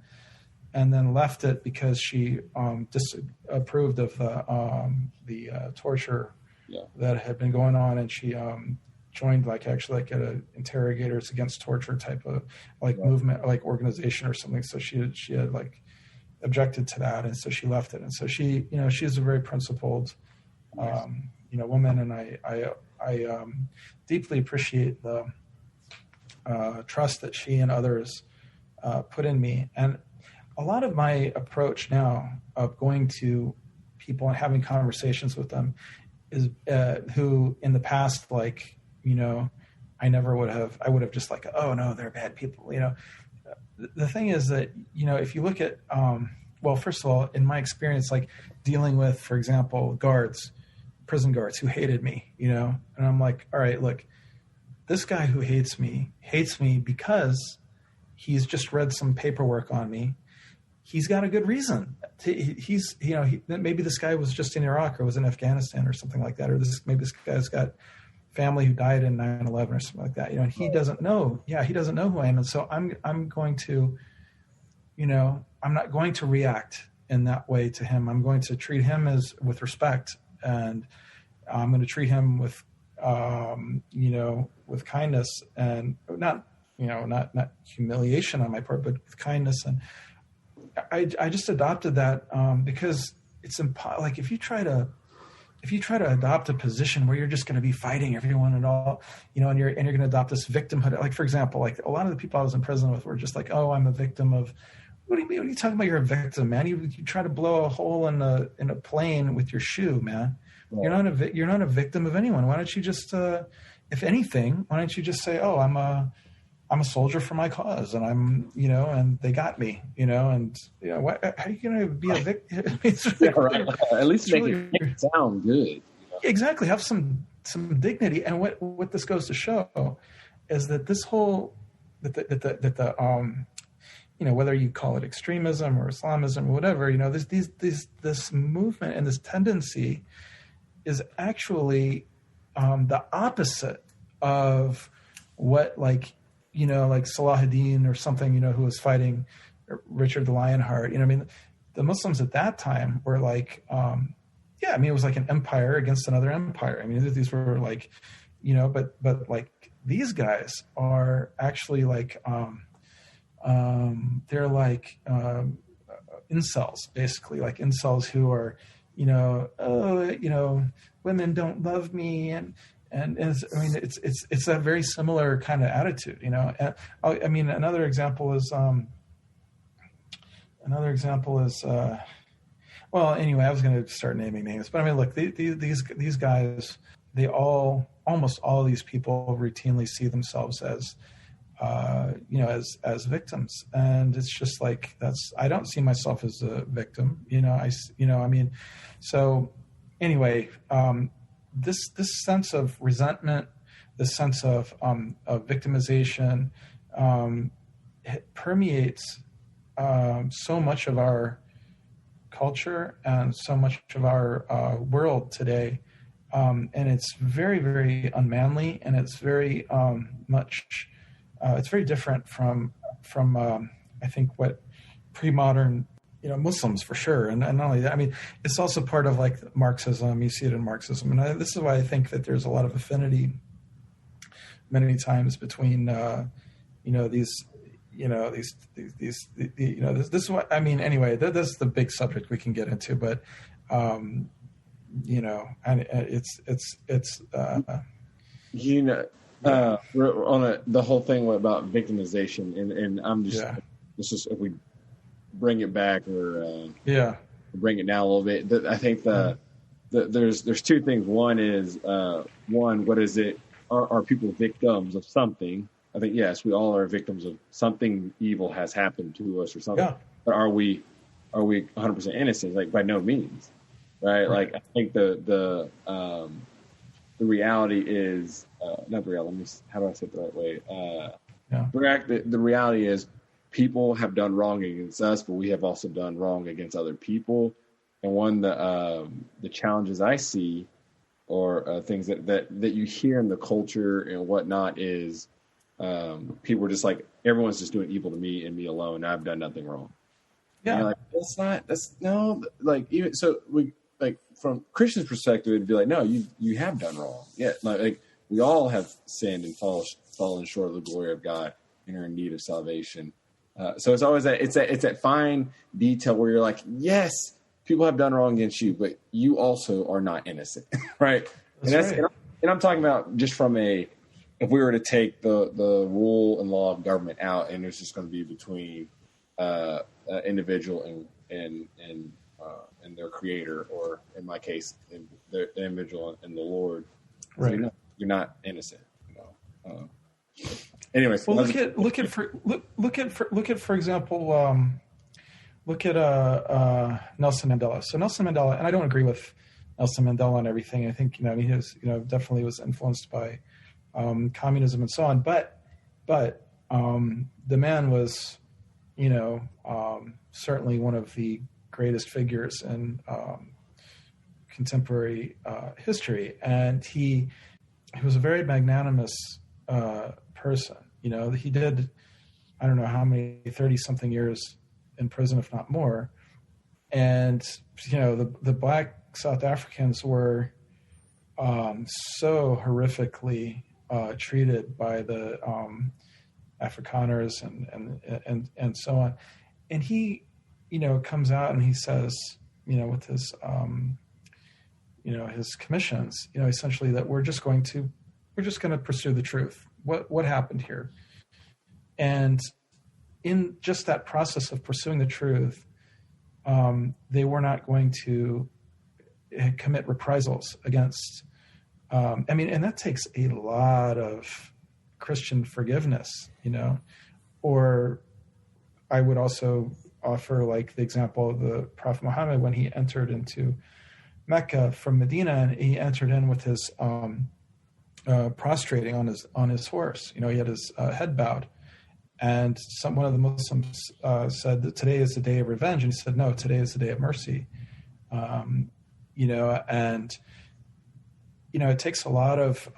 and then left it because she disapproved of the torture that had been going on, and she joined like at a Interrogators Against Torture type of like movement, like organization or something. So she had like objected to that, and so she left it. And so she, she's a very principled, woman, and I deeply appreciate the trust that she and others put in me. And a lot of my approach now of going to people and having conversations with them is who in the past, like, I would have just like, oh no, they're bad people. The thing is that, if you look at, well, first of all, in my experience, like dealing with, for example, prison guards who hated me, and I'm like, all right, look, this guy who hates me because he's just read some paperwork on me. He's got a good reason. Maybe this guy was just in Iraq or was in Afghanistan or something like that. Or maybe this guy's got family who died in 9/11 or something like that, and he doesn't know. Yeah, he doesn't know who I am. And so I'm going to, I'm not going to react in that way to him. I'm going to treat him with respect, and I'm going to treat him with, with kindness, and not humiliation on my part, but with kindness. And I just adopted that because it's like if you try to adopt a position where you're just going to be fighting everyone and all, and you're going to adopt this victimhood. Like, for example, like a lot of the people I was in prison with were just like, oh, I'm a victim of. What do you mean? What are you talking about? You're a victim, man. You try to blow a hole in a plane with your shoe, man. Right. You're not a victim of anyone. Why don't you just, if anything, why don't you just say, oh, I'm a soldier for my cause, and I'm, and they got me, and how are you going to be a victim? Right. At least make it sound good. Exactly. Have some dignity. And what this goes to show is that this whole, whether you call it extremism or Islamism or whatever, this movement and this tendency is actually the opposite of what, like Salahuddin or something, who was fighting Richard the Lionheart. The Muslims at that time were like, it was like an empire against another empire. These were like, but like these guys are actually like, they're like incels, basically, like incels who are, women don't love me, and it's a very similar kind of attitude, Another example is well, anyway, I was going to start naming names, but look, these guys, almost all of these people routinely see themselves as victims, and it's just like I don't see myself as a victim, so anyway, this sense of resentment, this sense of victimization, it permeates so much of our culture and so much of our world today, and it's very, very unmanly, and it's very it's very different from I think what pre-modern Muslims, for sure, and not only that, it's also part of like Marxism. You see it in Marxism, and this is why I think that there's a lot of affinity many times between this is what anyway, that's the big subject we can get into, but and it's on the whole thing about victimization, and I'm just this is, if we bring it back or bring it down a little bit, I think there's two things. One is what is it are people victims of something? I think, yes, we all are victims of something evil has happened to us or something. Yeah. But are we 100% innocent? Like, by no means, right? Like, I think the reality is not the reality. How do I say it the right way? The reality is people have done wrong against us, but we have also done wrong against other people. And one the challenges I see, or things that you hear in the culture and whatnot, is people are just like, everyone's just doing evil to me and me alone. I've done nothing wrong. Yeah, like, like, even so, we, like, from Christian's perspective, it'd be like, no, you have done wrong. Yeah, like we all have sinned and fallen short of the glory of God and are in need of salvation. So it's always that fine detail where you're like, yes, people have done wrong against you, but you also are not innocent, right? And I'm talking about just from if we were to take the rule and law of government out, and it's just going to be between individual and their creator, or in my case, the individual and the Lord. Right. So you're not innocent. Anyways, well, look at for example, look at Nelson Mandela. So Nelson Mandela, and I don't agree with Nelson Mandela and everything. I think he definitely was influenced by communism and so on. But the man was, certainly one of the greatest figures in contemporary history, and he was a very magnanimous person. He did, I don't know how many, 30-something years in prison, if not more. And, the Black South Africans were so horrifically treated by the Afrikaners and so on. And he, comes out and he says, with his, his commissions, essentially that we're just going to pursue the truth. What happened here? And in just that process of pursuing the truth, they were not going to commit reprisals against, and that takes a lot of Christian forgiveness, or I would also offer like the example of the Prophet Muhammad when he entered into Mecca from Medina, and he entered in with his prostrating on his horse. He had his head bowed, and one of the Muslims said that today is the day of revenge, and he said, no, today is the day of mercy. And it takes a lot of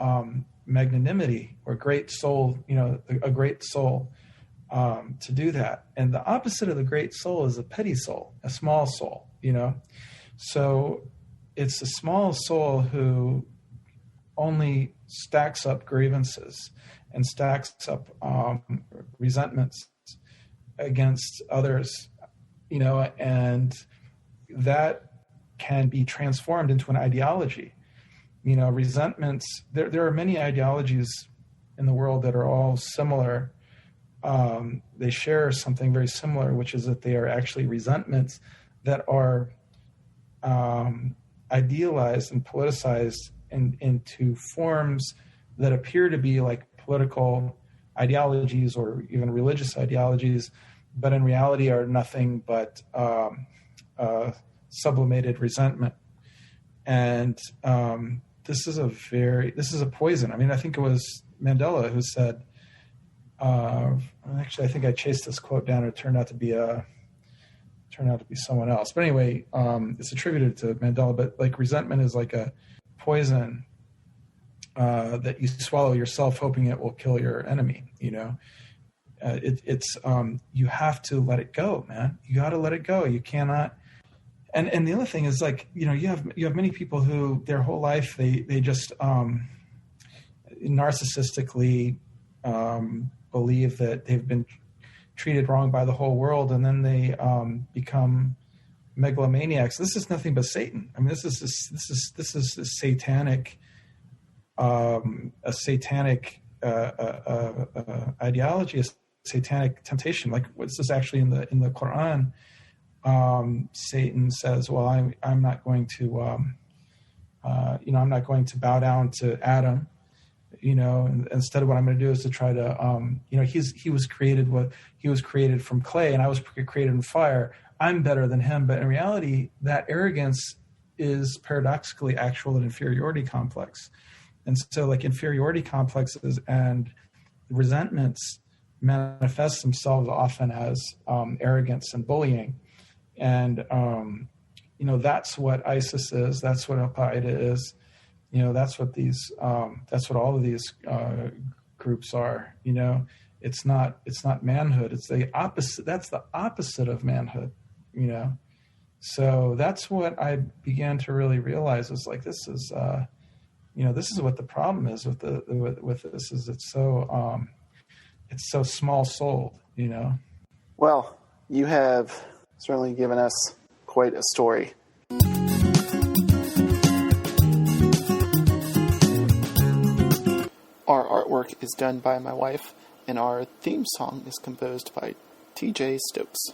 magnanimity or great soul, a great soul to do that. And the opposite of the great soul is a petty soul, a small soul. So it's the small soul who only stacks up grievances and stacks up resentments against others, and that can be transformed into an ideology. Resentments, there are many ideologies in the world that are all similar. They share something very similar, which is that they are actually resentments that are idealized and politicized into forms that appear to be like political ideologies or even religious ideologies, but in reality are nothing but sublimated resentment. And this is a poison. I think it was Mandela who said, actually, I think I chased this quote down and it turned out to be someone else. But anyway, it's attributed to Mandela, but like resentment is like a poison that you swallow yourself, hoping it will kill your enemy. It's you have to let it go, man. You got to let it go. You cannot. And the other thing is, like, you have many people who their whole life they just narcissistically believe that they've been treated wrong by the whole world, and then they become megalomaniacs. This is nothing but Satan. This is a satanic ideology, a satanic temptation. Like, what's this actually in the Quran? Satan says, "Well, I'm not going to, I'm not going to bow down to Adam. And instead of what I'm going to do is to try to, he was created from clay and I was created in fire. I'm better than him. But in reality, that arrogance is paradoxically actual an inferiority complex. And so like inferiority complexes and resentments manifest themselves often as arrogance and bullying. And, that's what ISIS is. That's what Al-Qaeda is. That's what that's what all of these groups are. It's not manhood. It's the opposite. That's the opposite of manhood. So that's what I began to really realize is like this is what the problem is with with this is it's so small souled. Well, you have certainly given us quite a story. Our artwork is done by my wife, and our theme song is composed by TJ Stokes.